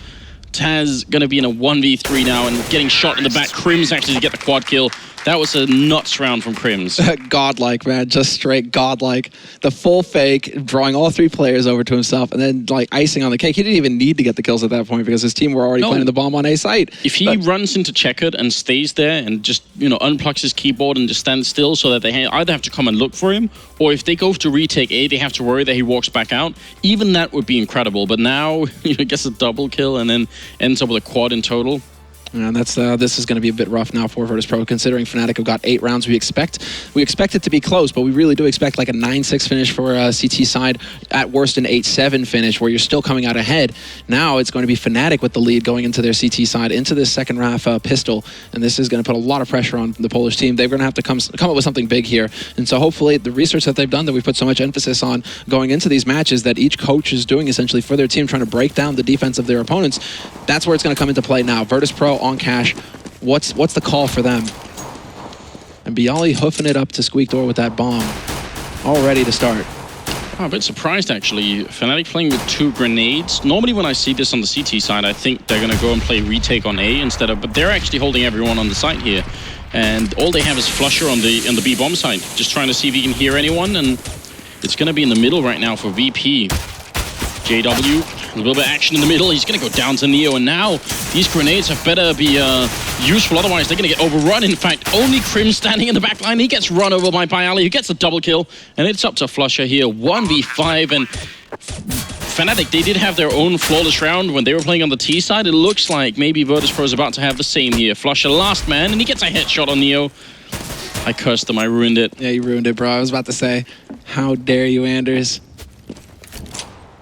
Taz going to be in a 1v3 now and getting shot in the back. Crims actually to get the quad kill. That was a nuts round from Crims. Godlike, man. Just straight godlike. The full fake, drawing all 3 players over to himself, and then like icing on the cake. He didn't even need to get the kills at that point because his team were already planting the bomb on A site. If he runs into checkered and stays there and just, you know, unplugs his keyboard and just stands still so that they either have to come and look for him, or if they go to retake A, they have to worry that he walks back out. Even that would be incredible. But now, you know, gets a double kill and then ends up with a quad in total. And that's this is going to be a bit rough now for Virtus.Pro, considering Fnatic have got 8 rounds. We expect it to be close, but we really do expect like a 9-6 finish for CT side, at worst an 8-7 finish, where you're still coming out ahead. Now it's going to be Fnatic with the lead going into their CT side, into this second RAF pistol, and this is going to put a lot of pressure on the Polish team. They're going to have to come up with something big here, and so hopefully the research that they've done, that we've put so much emphasis on going into these matches, that each coach is doing essentially for their team, trying to break down the defense of their opponents. That's where it's going to come into play now. Virtus.Pro on cash. What's the call for them? And Bialy hoofing it up to Squeak Door with that bomb, all ready to start. I'm a bit surprised, actually. Fnatic playing with 2 grenades. Normally when I see this on the CT side, I think they're going to go and play retake on A instead of... But they're actually holding everyone on the side here. And all they have is Flusher on the B-bomb side. Just trying to see if he can hear anyone. And it's going to be in the middle right now for VP. JW, a little bit of action in the middle. He's going to go down to Neo, and now these grenades have better be useful. Otherwise, they're going to get overrun. In fact, only Krim standing in the back line. He gets run over by Bialy, who gets a double kill, and it's up to Flusher here. 1v5, and Fnatic, they did have their own flawless round when they were playing on the T side. It looks like maybe Virtus.Pro is about to have the same here. Flusher last man, and he gets a headshot on Neo. I cursed him. I ruined it. Yeah, you ruined it, bro. I was about to say, how dare you, Anders?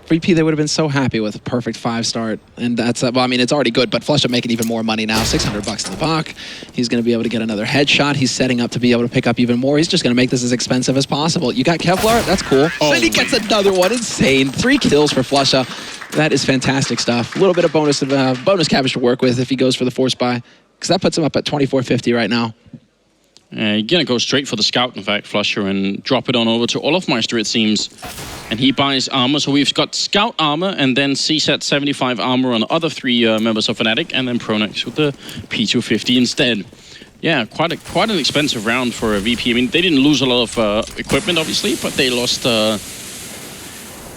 VP, they would have been so happy with a perfect 5 start, and that's well, I mean, it's already good, but Flusher making even more money now. $600 in the buck. He's going to be able to get another headshot. He's setting up to be able to pick up even more. He's just going to make this as expensive as possible. You got Kevlar, that's cool. Oh, and he gets another one. Insane. 3 kills for Flusher. That is fantastic stuff. A little bit of bonus cabbage to work with if he goes for the force buy, because that puts him up at 2450 right now. You're going to go straight for the scout, in fact, Flusher, and drop it on over to Olofmeister, it seems. And he buys armor, so we've got scout armor and then CSET 75 armor on the other 3 members of Fnatic, and then Pronex with the P250 instead. Yeah, quite an expensive round for a VP. I mean, they didn't lose a lot of equipment, obviously, but they lost...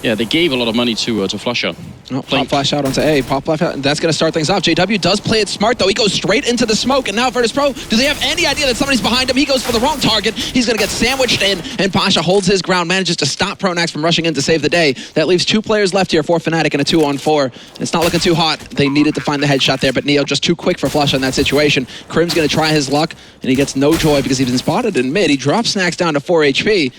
yeah, they gave a lot of money to Flusher. Oh, pop flash out onto A. Pop flash out. And that's going to start things off. JW does play it smart, though. He goes straight into the smoke. And now Virtus.Pro, do they have any idea that somebody's behind him? He goes for the wrong target. He's going to get sandwiched in. And Pasha holds his ground, manages to stop Pronax from rushing in to save the day. That leaves 2 players left here for Fnatic in a 2-on-4. It's not looking too hot. They needed to find the headshot there, but Neo just too quick for Flush in that situation. Krim's going to try his luck, and he gets no joy because he's been spotted in mid. He drops Snacks down to 4 HP.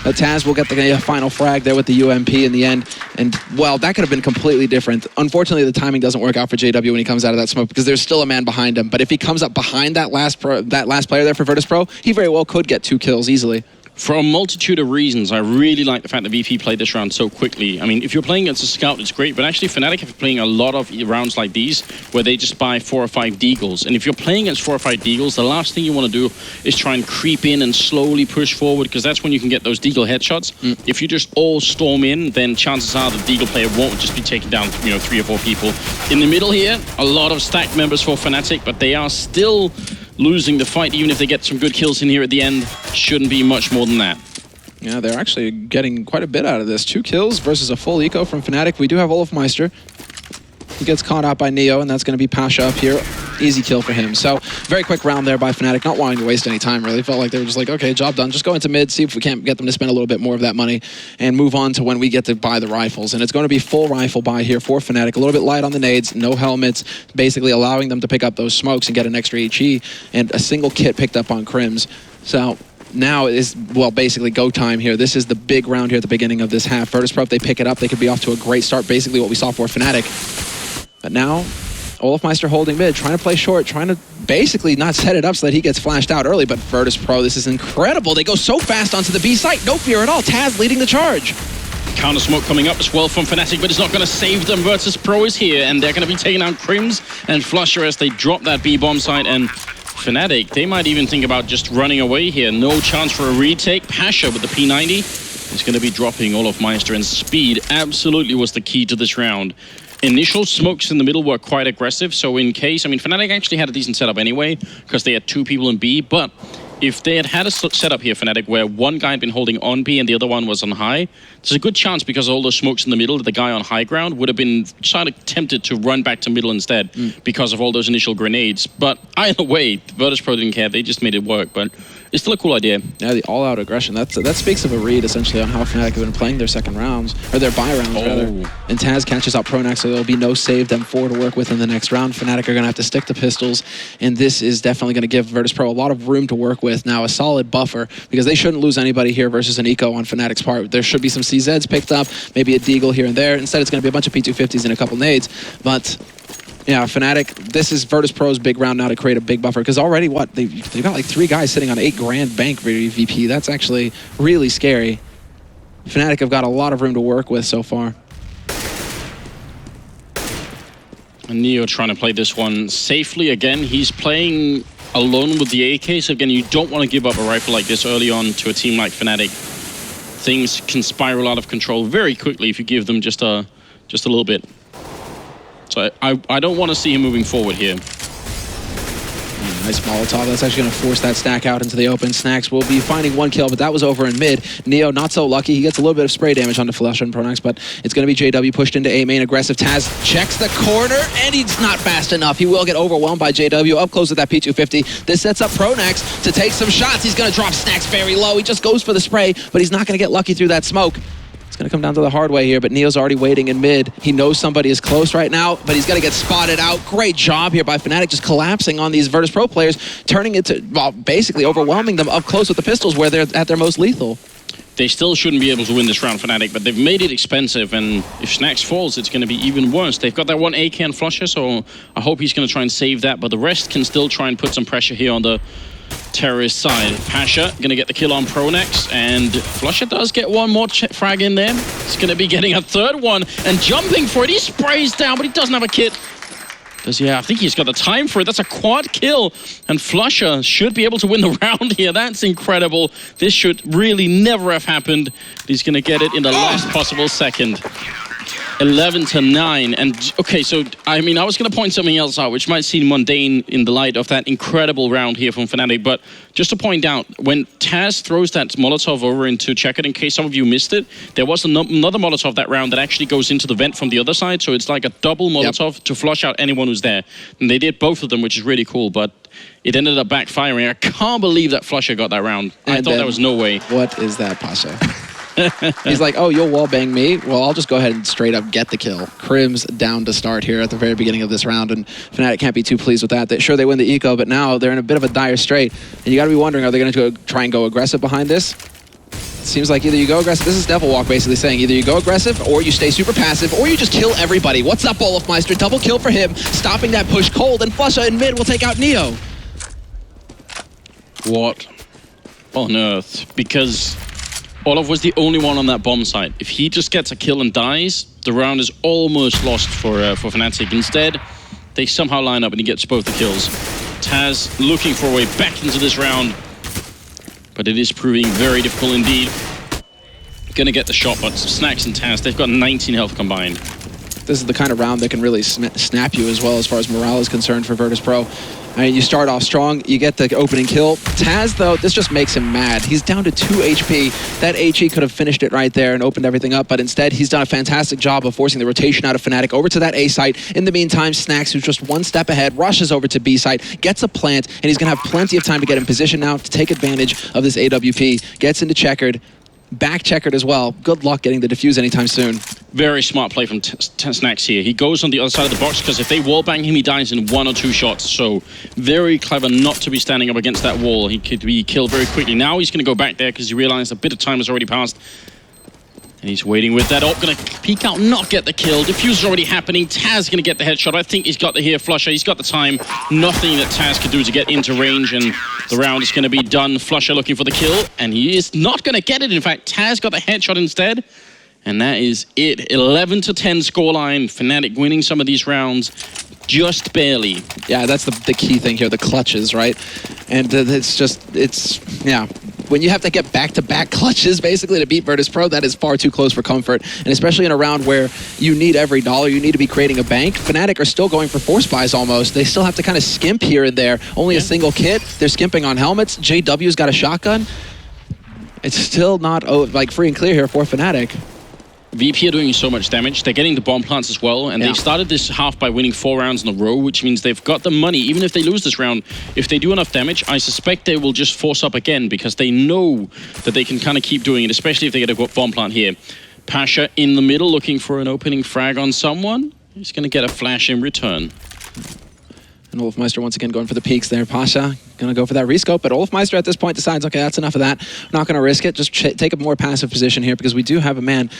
But Taz will get the final frag there with the UMP in the end. And, well, that could have been completely different. Unfortunately, the timing doesn't work out for JW when he comes out of that smoke because there's still a man behind him. But if he comes up behind that last player there for Virtus.Pro, he very well could get 2 kills easily. For a multitude of reasons, I really like the fact that VP played this round so quickly. I mean, if you're playing against a scout, it's great, but actually Fnatic have been playing a lot of rounds like these where they just buy 4 or 5 deagles. And if you're playing against 4 or 5 deagles, the last thing you want to do is try and creep in and slowly push forward, because that's when you can get those deagle headshots. If you just all storm in, then chances are the deagle player won't just be taking down 3 or 4 people. In the middle here, a lot of stacked members for Fnatic, but they are still losing the fight. Even if they get some good kills in here at the end, shouldn't be much more than that. Yeah, they're actually getting quite a bit out of this. 2 kills versus a full eco from Fnatic. We do have Olofmeister. He gets caught out by Neo, and that's going to be Pasha up here. Easy kill for him. So, very quick round there by Fnatic, not wanting to waste any time, really. Felt like they were just like, okay, job done. Just go into mid, see if we can't get them to spend a little bit more of that money, and move on to when we get to buy the rifles. And it's going to be full rifle buy here for Fnatic. A little bit light on the nades, no helmets, basically allowing them to pick up those smokes and get an extra HE, and a single kit picked up on Crims. So, now is, well, basically go time here. This is the big round here at the beginning of this half. Virtus.Pro, if they pick it up, they could be off to a great start, basically what we saw for Fnatic. But now, Olofmeister holding mid, trying to play short, trying to basically not set it up so that he gets flashed out early. But Virtus.Pro, this is incredible. They go so fast onto the B site. No fear at all. Taz leading the charge. Counter smoke coming up as well from Fnatic, but it's not going to save them. Virtus.Pro is here, and they're going to be taking out Crims and Flusher as they drop that B-bomb site. And Fnatic, they might even think about just running away here. No chance for a retake. Pasha with the P90 is going to be dropping Olofmeister, and speed absolutely was the key to this round. initial smokes in the middle were quite aggressive. So in case, I mean, Fnatic actually had a decent setup anyway, because they had 2 people in B, but if they had a setup here, Fnatic, where one guy had been holding on B and the other one was on high, there's a good chance because of all those smokes in the middle that the guy on high ground would have been sort of tempted to run back to middle instead because of all those initial grenades. But either way, Virtus.Pro didn't care. They just made it work. But it's still a cool idea. Yeah, the all-out aggression. That speaks of a read, essentially, on how Fnatic have been playing their second rounds, or their bye rounds, rather. And Taz catches out Pronax, so there'll be no saved M4 to work with in the next round. Fnatic are going to have to stick to pistols, and this is definitely going to give Virtus.Pro a lot of room to work with. Now, a solid buffer, because they shouldn't lose anybody here versus an eco on Fnatic's part. There should be some CZs picked up, maybe a Deagle here and there. Instead, it's going to be a bunch of P250s and a couple nades. But yeah, Fnatic, this is Virtus.Pro's big round now to create a big buffer, because already, what, they've got like 3 guys sitting on 8 grand bank VP. That's actually really scary. Fnatic have got a lot of room to work with so far. And Neo trying to play this one safely again. He's playing alone with the AK, so again, you don't want to give up a rifle like this early on to a team like Fnatic. Things can spiral out of control very quickly if you give them just a little bit. So I don't want to see him moving forward here. Nice Molotov. That's actually going to force that stack out into the open. Snacks will be finding 1 kill, but that was over in mid. Neo, not so lucky. He gets a little bit of spray damage onto Flusha and Pronax, but it's going to be JW pushed into A main. Aggressive Taz checks the corner, and he's not fast enough. He will get overwhelmed by JW up close with that P250. This sets up Pronax to take some shots. He's going to drop Snacks very low. He just goes for the spray, but he's not going to get lucky through that smoke. It's going to come down to the hard way here, but Neo's already waiting in mid. He knows somebody is close right now, but he's going to get spotted out. Great job here by Fnatic, just collapsing on these Virtus.Pro players, turning it to, well, basically overwhelming them up close with the pistols where they're at their most lethal. They still shouldn't be able to win this round, Fnatic, but they've made it expensive, and if Snacks falls, it's going to be even worse. They've got that 1 AK and Flusha, so I hope he's going to try and save that, but the rest can still try and put some pressure here on the terrorist side. Pasha gonna get the kill on Pronax, and Flusha does get 1 more frag in there. He's gonna be getting a 3rd one and jumping for it. He sprays down, but he doesn't have a kit. Does he? I think he's got the time for it. That's a quad kill, and Flusha should be able to win the round here. That's incredible. This should really never have happened. He's gonna get it in the last possible second. 11-9, and okay, so I mean, I was going to point something else out, which might seem mundane in the light of that incredible round here from Fnatic, but just to point out, when Taz throws that Molotov over into Checkered, in case some of you missed it, there was another Molotov that round that actually goes into the vent from the other side, so it's like a double Molotov to flush out anyone who's there, and they did both of them, which is really cool, but it ended up backfiring. I can't believe that Flusha got that round. And I thought there was no way. What is that, Pasha? He's like, oh, you'll wallbang me? Well, I'll just go ahead and straight up get the kill. Crim's down to start here at the very beginning of this round, and Fnatic can't be too pleased with that. Sure, they win the eco, but now they're in a bit of a dire strait. And you got to be wondering, are they going to try and go aggressive behind this? It seems like either you go aggressive. This is Devil Walk basically saying either you go aggressive or you stay super passive or you just kill everybody. What's up, Olafmeister? Double kill for him, stopping that push cold, and Flusha in mid will take out Neo. What on earth? Because Olaf was the only one on that bomb site. If he just gets a kill and dies, the round is almost lost for Fnatic. Instead, they somehow line up and he gets both the kills. Taz looking for a way back into this round, but it is proving very difficult indeed. Gonna get the shot, but Snacks and Taz, they've got 19 health combined. This is the kind of round that can really snap you as well as far as morale is concerned for Virtus.Pro. I mean, you start off strong, you get the opening kill. Taz, though, this just makes him mad. He's down to 2 HP. That HE could have finished it right there and opened everything up, but instead, he's done a fantastic job of forcing the rotation out of Fnatic over to that A site. In the meantime, Snacks, who's just 1 step ahead, rushes over to B site, gets a plant, and he's going to have plenty of time to get in position now to take advantage of this AWP. Gets into Checkered. Back Checkered as well. Good luck getting the defuse anytime soon. Very smart play from Snacks here. He goes on the other side of the box because if they wallbang him, he dies in 1 or 2 shots. So very clever not to be standing up against that wall. He could be killed very quickly. Now he's going to go back there because he realized a bit of time has already passed. And he's waiting with that. Going to peek out, not get the kill. Diffuser's already happening. Taz going to get the headshot. I think he's got the here Flusha. He's got the time. Nothing that Taz could do to get into range, and the round is going to be done. Flusha looking for the kill, and he is not going to get it. In fact, Taz got the headshot instead, and that is it. 11-10 scoreline. Fnatic winning some of these rounds. Just barely. Yeah, that's the key thing here, the clutches, right? And it's just, yeah. when you have to get back-to-back clutches, basically, to beat Virtus.Pro, that is far too close for comfort. And especially in a round where you need every dollar, you need to be creating a bank. Fnatic are still going for force buys almost. They still have to kind of skimp here and there. Only a single kit. They're skimping on helmets. JW's got a shotgun. It's still not like free and clear here for Fnatic. VP are doing so much damage. They're getting the bomb plants as well, and they started this half by winning 4 rounds in a row, which means they've got the money. Even if they lose this round, if they do enough damage, I suspect they will just force up again because they know that they can kind of keep doing it, especially if they get a bomb plant here. Pasha in the middle looking for an opening frag on someone. He's going to get a flash in return. And Olofmeister once again going for the peaks there. Pasha going to go for that rescope, but Olofmeister at this point decides, okay, that's enough of that. Not going to risk it. Just take a more passive position here because we do have a man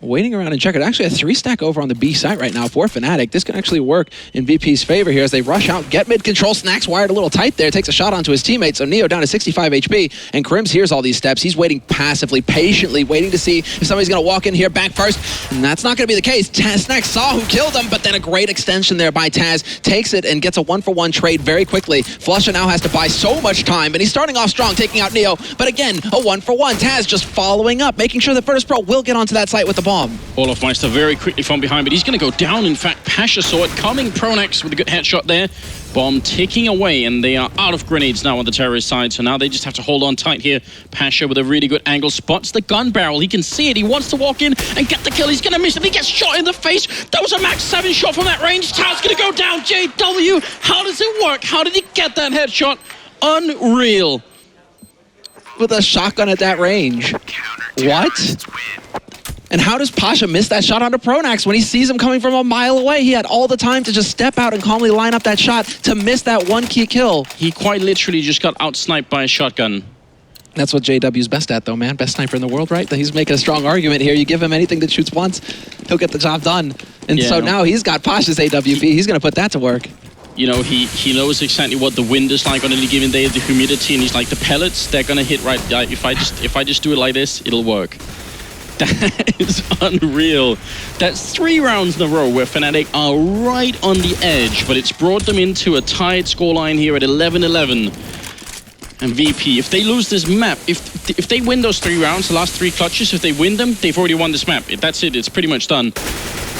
waiting around in checkered. Actually a 3-stack over on the B site right now for Fnatic. This can actually work in VP's favor here as they rush out, get mid control. Snacks wired a little tight there, takes a shot onto his teammate, so Neo down to 65 HP, and Crims hears all these steps. He's waiting passively, patiently, waiting to see if somebody's going to walk in here back first, and that's not going to be the case. Snacks saw who killed him, but then a great extension there by Taz, takes it and gets a 1-for-1 trade very quickly. Flusha now has to buy so much time, and he's starting off strong, taking out Neo, but again, a 1-for-1. Taz just following up, making sure that Virtus.Pro will get onto that site with the bomb. Olofmeister very quickly from behind, but he's going to go down. In fact, Pasha saw it coming. Pronax with a good headshot there. Bomb ticking away, and they are out of grenades now on the terrorist side, so now they just have to hold on tight here. Pasha with a really good angle, spots the gun barrel. He can see it. He wants to walk in and get the kill. He's going to miss it. He gets shot in the face. That was a max 7 shot from that range. Tau's going to go down. JW, how does it work? How did he get that headshot? Unreal. With a shotgun at that range. What? And how does Pasha miss that shot onto Pronax when he sees him coming from a mile away? He had all the time to just step out and calmly line up that shot to miss that one key kill. He quite literally just got out-sniped by a shotgun. That's what JW's best at, though, man. Best sniper in the world, right? He's making a strong argument here. You give him anything that shoots once, he'll get the job done. And so now he's got Pasha's AWP. He's going to put that to work. You know, he knows exactly what the wind is like on any given day, the humidity, and he's like, the pellets, they're going to hit right. If I just do it like this, it'll work. That is unreal. That's 3 rounds in a row where Fnatic are right on the edge, but it's brought them into a tied scoreline here at 11-11. And VP, if they lose this map, if they win those 3 rounds, the last 3 clutches, if they win them, they've already won this map. That's it. It's pretty much done.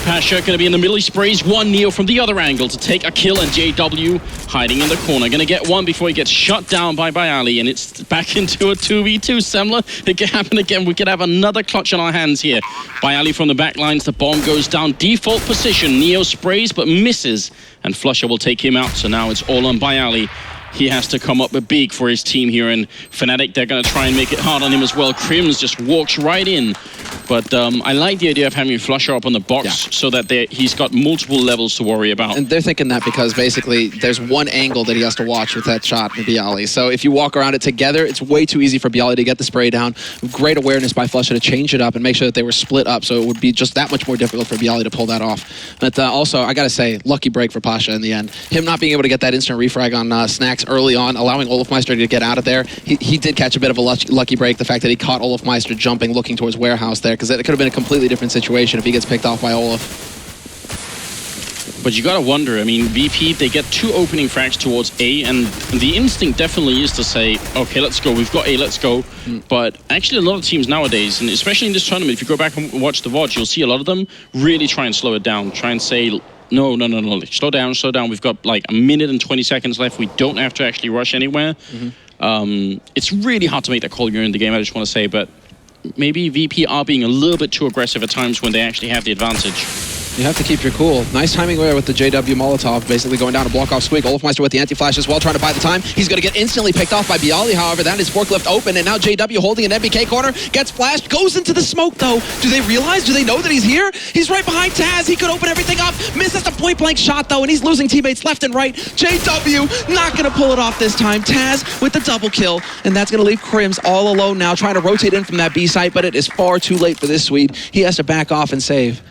Pasha going to be in the middle. He sprays one Neo from the other angle to take a kill, and JW hiding in the corner. Going to get one before he gets shut down by Ali, and it's back into a 2v2. Semler, it could happen again. We could have another clutch on our hands here. Ali from the back lines. The bomb goes down. Default position. Neo sprays but misses, and Flusha will take him out. So now it's all on Ali. He has to come up with big for his team here, and Fnatic, they're going to try and make it hard on him as well. Crims just walks right in. But I like the idea of having Flusha up on the box so that he's got multiple levels to worry about. And they're thinking that because basically there's one angle that he has to watch with that shot with Bialy. So if you walk around it together, it's way too easy for Bialy to get the spray down. Great awareness by Flusha to change it up and make sure that they were split up, so it would be just that much more difficult for Bialy to pull that off. But also, I got to say, lucky break for Pasha in the end. Him not being able to get that instant refrag on Snacks early on, allowing Olofmeister to get out of there. He did catch a bit of a lucky break, the fact that he caught Olofmeister jumping, looking towards Warehouse there, because it could have been a completely different situation if he gets picked off by Olof. But you gotta wonder, I mean, VP, they get 2 opening frags towards A, and the instinct definitely is to say, okay, let's go, we've got A, let's go. But actually a lot of teams nowadays, and especially in this tournament, if you go back and watch the VOD, you'll see a lot of them really try and slow it down, try and say, no, slow down, we've got like 1 minute and 20 seconds left, we don't have to actually rush anywhere. It's really hard to make that call you're in the game, I just want to say, but maybe VP are being a little bit too aggressive at times when they actually have the advantage. You have to keep your cool. Nice timing there with the JW Molotov, basically going down to block off Squeak. Olofmeister with the anti-flash as well, trying to buy the time. He's going to get instantly picked off by Bialy, however. That is forklift open, and now JW holding an MBK corner, gets flashed, goes into the smoke, though. Do they realize? Do they know that he's here? He's right behind Taz. He could open everything up. Misses the point-blank shot, though, and he's losing teammates left and right. JW not going to pull it off this time. Taz with the double kill, and that's going to leave Crims all alone now, trying to rotate in from that B site, but it is far too late for this Swede. He has to back off and save.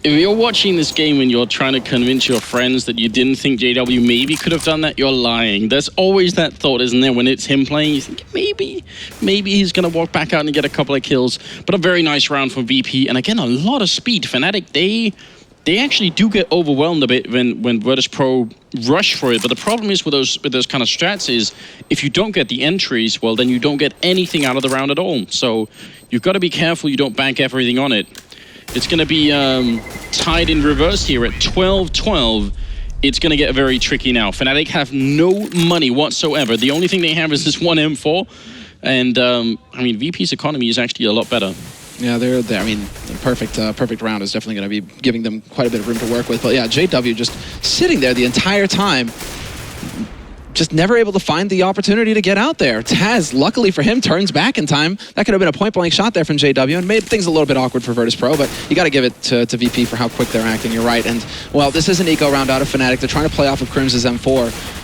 If you're watching this game and you're trying to convince your friends that you didn't think JW maybe could have done that, you're lying. There's always that thought, isn't there? When it's him playing, you think maybe he's going to walk back out and get a couple of kills. But a very nice round from VP. And again, a lot of speed. Fnatic, they actually do get overwhelmed a bit when Virtus.Pro rush for it. But the problem is with those kind of strats is if you don't get the entries, well, then you don't get anything out of the round at all. So you've got to be careful you don't bank everything on it. It's going to be tied in reverse here at 12-12. It's going to get very tricky now. Fnatic have no money whatsoever. The only thing they have is this one M4. And, I mean, VP's economy is actually a lot better. Yeah, they're I mean, the perfect round is definitely going to be giving them quite a bit of room to work with. But yeah, JW just sitting there the entire time, just never able to find the opportunity to get out there. Taz, luckily for him, turns back in time. That could have been a point-blank shot there from JW and made things a little bit awkward for Virtus.Pro, but you got to give it to VP for how quick they're acting. You're right. And, well, this is an eco round out of Fnatic. They're trying to play off of Crim's M4.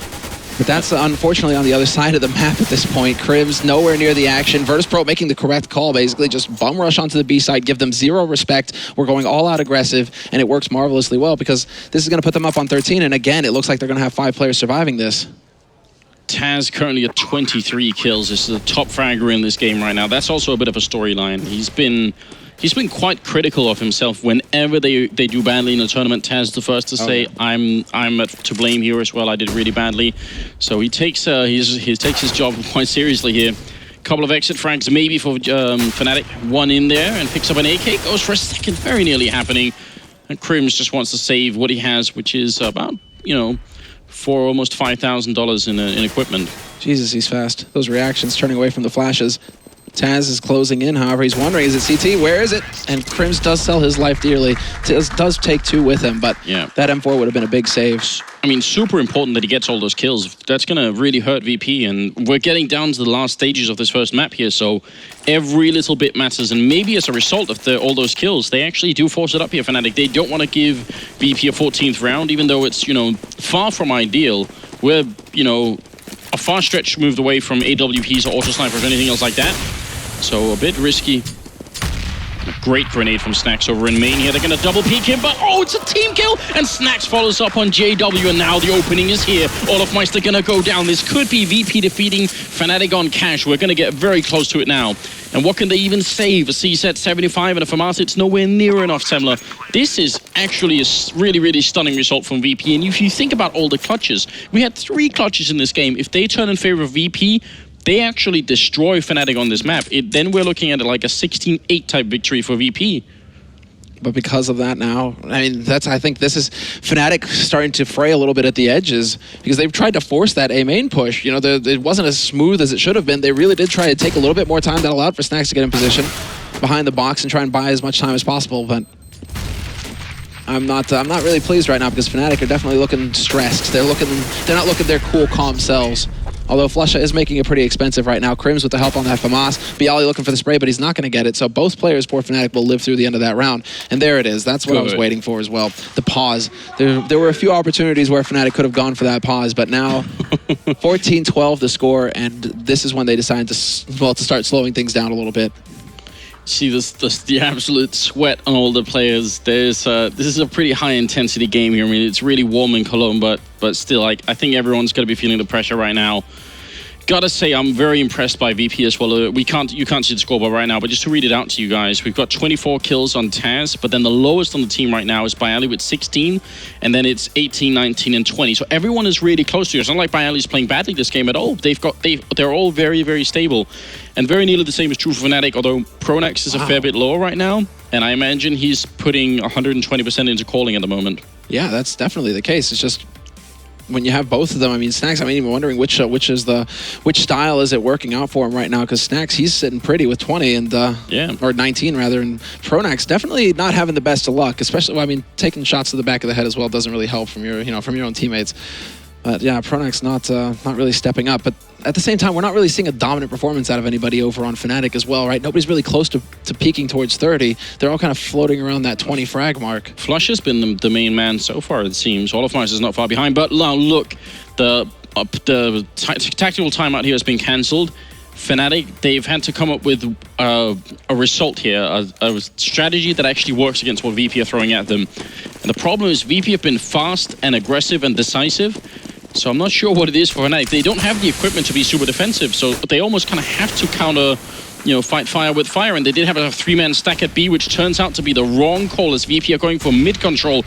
But that's unfortunately on the other side of the map at this point. Cribs nowhere near the action. Virtus.Pro making the correct call, basically. Just bum rush onto the B side, give them zero respect. We're going all out aggressive, and it works marvelously well because this is going to put them up on 13. And again, it looks like they're going to have 5 players surviving this. Taz currently at 23 kills. This is the top fragger in this game right now. That's also a bit of a storyline. He's been quite critical of himself whenever they do badly in a tournament. Taz is the first to say, I'm to blame here as well. I did really badly. So he takes his job quite seriously here. Couple of exit frags maybe for Fnatic. One in there and picks up an AK. Goes for a second, very nearly happening. And Crims just wants to save what he has, which is about, you know, for almost $5,000 in equipment. Jesus, he's fast. Those reactions turning away from the flashes. Taz is closing in, however, he's wondering, is it CT? Where is it? And Crims does sell his life dearly. Does take 2 with him, but yeah, that M4 would have been a big save. I mean, super important that he gets all those kills. That's going to really hurt VP, and we're getting down to the last stages of this first map here, so every little bit matters, and maybe as a result of all those kills, they actually do force it up here, Fnatic. They don't want to give VP a 14th round, even though it's, you know, far from ideal. We're, you know, a far stretch moved away from AWPs or auto snipers or anything else like that. So a bit risky. A great grenade from Snax over in main here. They're going to double peek him, but oh, it's a team kill! And Snax follows up on JW, and now the opening is here. Olofmeister going to go down. This could be VP defeating Fnatic on cash. We're going to get very close to it now. And what can they even save? A C-set 75 and a FAMAS, it's nowhere near enough, Semler. This is actually a really, really stunning result from VP. And if you think about all the clutches, we had 3 clutches in this game. If they turn in favor of VP, they actually destroy Fnatic on this map. Then we're looking at like a 16-8 type victory for VP. But because of that now, I mean, I think this is Fnatic starting to fray a little bit at the edges because they've tried to force that A main push. You know, it wasn't as smooth as it should have been. They really did try to take a little bit more time. That allowed for Snax to get in position behind the box and try and buy as much time as possible. But I'm not really pleased right now because Fnatic are definitely looking stressed. They're not looking their cool, calm selves. Although Flusha is making it pretty expensive right now. Crims with the help on that FAMAS. Bialy looking for the spray, but he's not going to get it. So both players for Fnatic will live through the end of that round. And there it is. That's what I was waiting for as well. The pause. There were a few opportunities where Fnatic could have gone for that pause, but now 14-12 the score, and this is when they decided to start slowing things down a little bit. See the absolute sweat on all the players. This is a pretty high intensity game here. I mean, it's really warm in Cologne, but still, like, I think everyone's going to be feeling the pressure right now. Gotta say, I'm very impressed by VP as well. You can't see the scoreboard right now, but just to read it out to you guys, we've got 24 kills on Taz, but then the lowest on the team right now is Bialy with 16, and then it's 18, 19, and 20. So everyone is really close to you. It's not like Bialy's playing badly this game at all. They're all very, very stable. And very nearly the same is true for Fnatic, although Pronax is a fair bit lower right now, and I imagine he's putting 120% into calling at the moment. Yeah, that's definitely the case. It's just when you have both of them, I mean, Snax, I'm even wondering which style is it working out for him right now, because Snax, he's sitting pretty with 20 and or 19 rather, and Pronax definitely not having the best of luck, especially, well, I mean, taking shots to the back of the head as well doesn't really help from your own teammates. But yeah, Pronax not really stepping up, but at the same time, we're not really seeing a dominant performance out of anybody over on Fnatic as well, right? Nobody's really close to peaking towards 30. They're all kind of floating around that 20 frag mark. Flush has been the main man so far, it seems. Olofmeister is not far behind, but now look, the tactical timeout here has been cancelled. Fnatic, they've had to come up with a result here, a strategy that actually works against what VP are throwing at them. And the problem is VP have been fast and aggressive and decisive, so I'm not sure what it is for Fnatic. They don't have the equipment to be super defensive, so they almost kind of have to counter fight fire with fire, and they did have a 3-man stack at B, which turns out to be the wrong call as VP are going for mid control.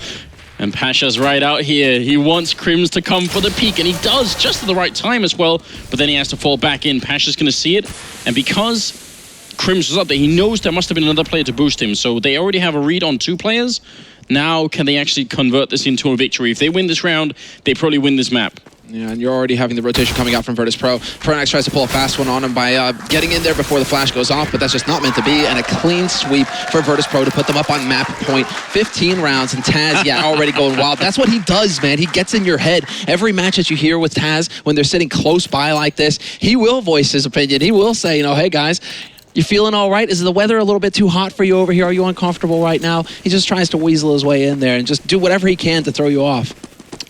And Pasha's right out here. He wants Crims to come for the peak, and he does just at the right time as well, but then he has to fall back in. Pasha's going to see it, and because Crims was up there, he knows there must have been another player to boost him, so they already have a read on 2 players. Now, can they actually convert this into a victory? If they win this round, they probably win this map. Yeah, and you're already having the rotation coming out from Virtus.Pro. Fnatic tries to pull a fast one on him by getting in there before the flash goes off, but that's just not meant to be, and a clean sweep for Virtus.Pro to put them up on map point. 15 rounds, and Taz, yeah, already going wild. That's what he does, man. He gets in your head. Every match that you hear with Taz, when they're sitting close by like this, he will voice his opinion. He will say, hey, guys, you feeling all right? Is the weather a little bit too hot for you over here? Are you uncomfortable right now? He just tries to weasel his way in there and just do whatever he can to throw you off.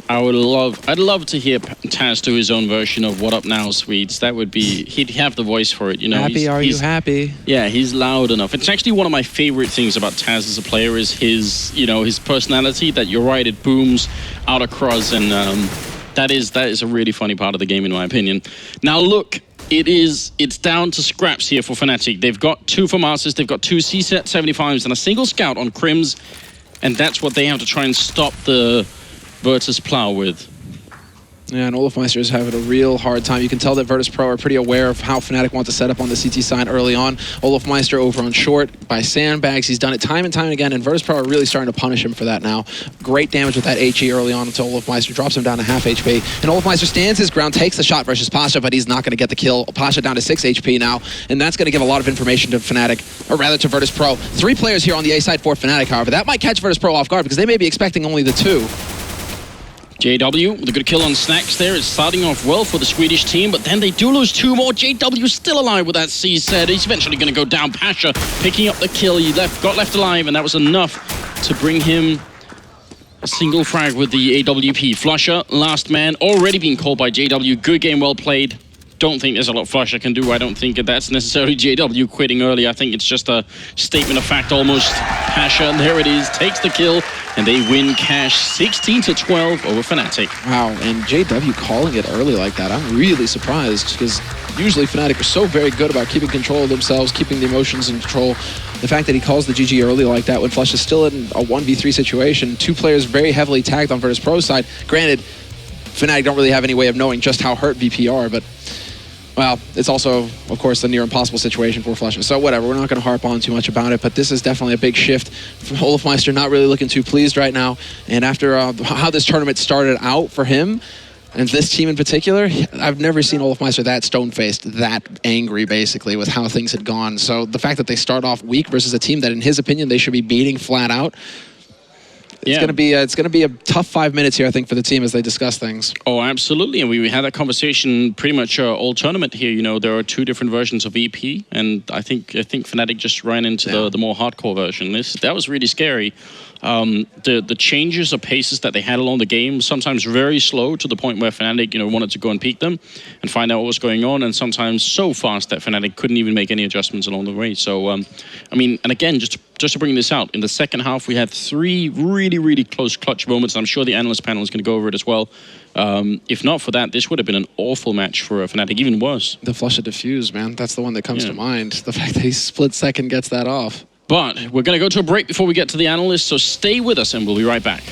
I'd love to hear Taz do his own version of What Up Now, Swedes. That would be, he'd have the voice for it, Happy, are you happy? Yeah, he's loud enough. It's actually one of my favorite things about Taz as a player is his, his personality, that you're right, it booms out across, and that is a really funny part of the game, in my opinion. Now look, it's down to scraps here for Fnatic. They've got 2 for Masters, they've got 2 C-set 75s, and a single scout on Crims, and that's what they have to try and stop the Virtus.Plow with. Yeah, and Olofmeister is having a real hard time. You can tell that Virtus.Pro are pretty aware of how Fnatic want to set up on the CT side early on. Olofmeister over on short by sandbags. He's done it time and time again, and Virtus.Pro are really starting to punish him for that now. Great damage with that HE early on until Olofmeister drops him down to half HP. And Olofmeister stands his ground, takes the shot versus Pasha, but he's not going to get the kill. Pasha down to 6 HP now, and that's going to give a lot of information to Fnatic, or rather to Virtus.Pro. 3 players here on the A side for Fnatic, however. That might catch Virtus.Pro off guard because they may be expecting only the 2. JW with a good kill on Snacks there. It's starting off well for the Swedish team, but then they do lose 2 more. JW still alive with that C set. He's eventually going to go down. Pasha picking up the kill. He got left alive, and that was enough to bring him a single frag with the AWP. Flusher, last man, already being called by JW. Good game, well played. Don't think there's a lot Flusher can do. I don't think that's necessarily JW quitting early. I think it's just a statement of fact almost. Pasha, there it is, takes the kill, and they win cash 16-12 over Fnatic. Wow, and JW calling it early like that, I'm really surprised, because usually Fnatic are so very good about keeping control of themselves, keeping the emotions in control. The fact that he calls the GG early like that when Flush is still in a 1v3 situation, 2 players very heavily tagged on Virtus.Pro's side. Granted, Fnatic don't really have any way of knowing just how hurt VP are, but well, it's also, of course, a near impossible situation for Flusher. So whatever, we're not going to harp on too much about it, but this is definitely a big shift. Olofmeister not really looking too pleased right now. And after how this tournament started out for him, and this team in particular, I've never seen Olofmeister that stone-faced, that angry, basically, with how things had gone. So the fact that they start off weak versus a team that, in his opinion, they should be beating flat out, it's going to be a tough 5 minutes here, I think, for the team as they discuss things. Oh, absolutely. And we had that conversation pretty much all tournament here. There are 2 different versions of EP, and I think Fnatic just ran into the more hardcore version. That was really scary. The changes of paces that they had along the game, sometimes very slow to the point where Fnatic wanted to go and peek them and find out what was going on, and sometimes so fast that Fnatic couldn't even make any adjustments along the way. So, I mean, and again, just to bring this out, in the second half, we had 3 really, really close clutch moments. I'm sure the analyst panel is going to go over it as well. If not for that, this would have been an awful match for Fnatic, even worse. The flush of diffuse, man. That's the one that comes to mind. The fact that he split second gets that off. But we're going to go to a break before we get to the analysts, so stay with us and we'll be right back.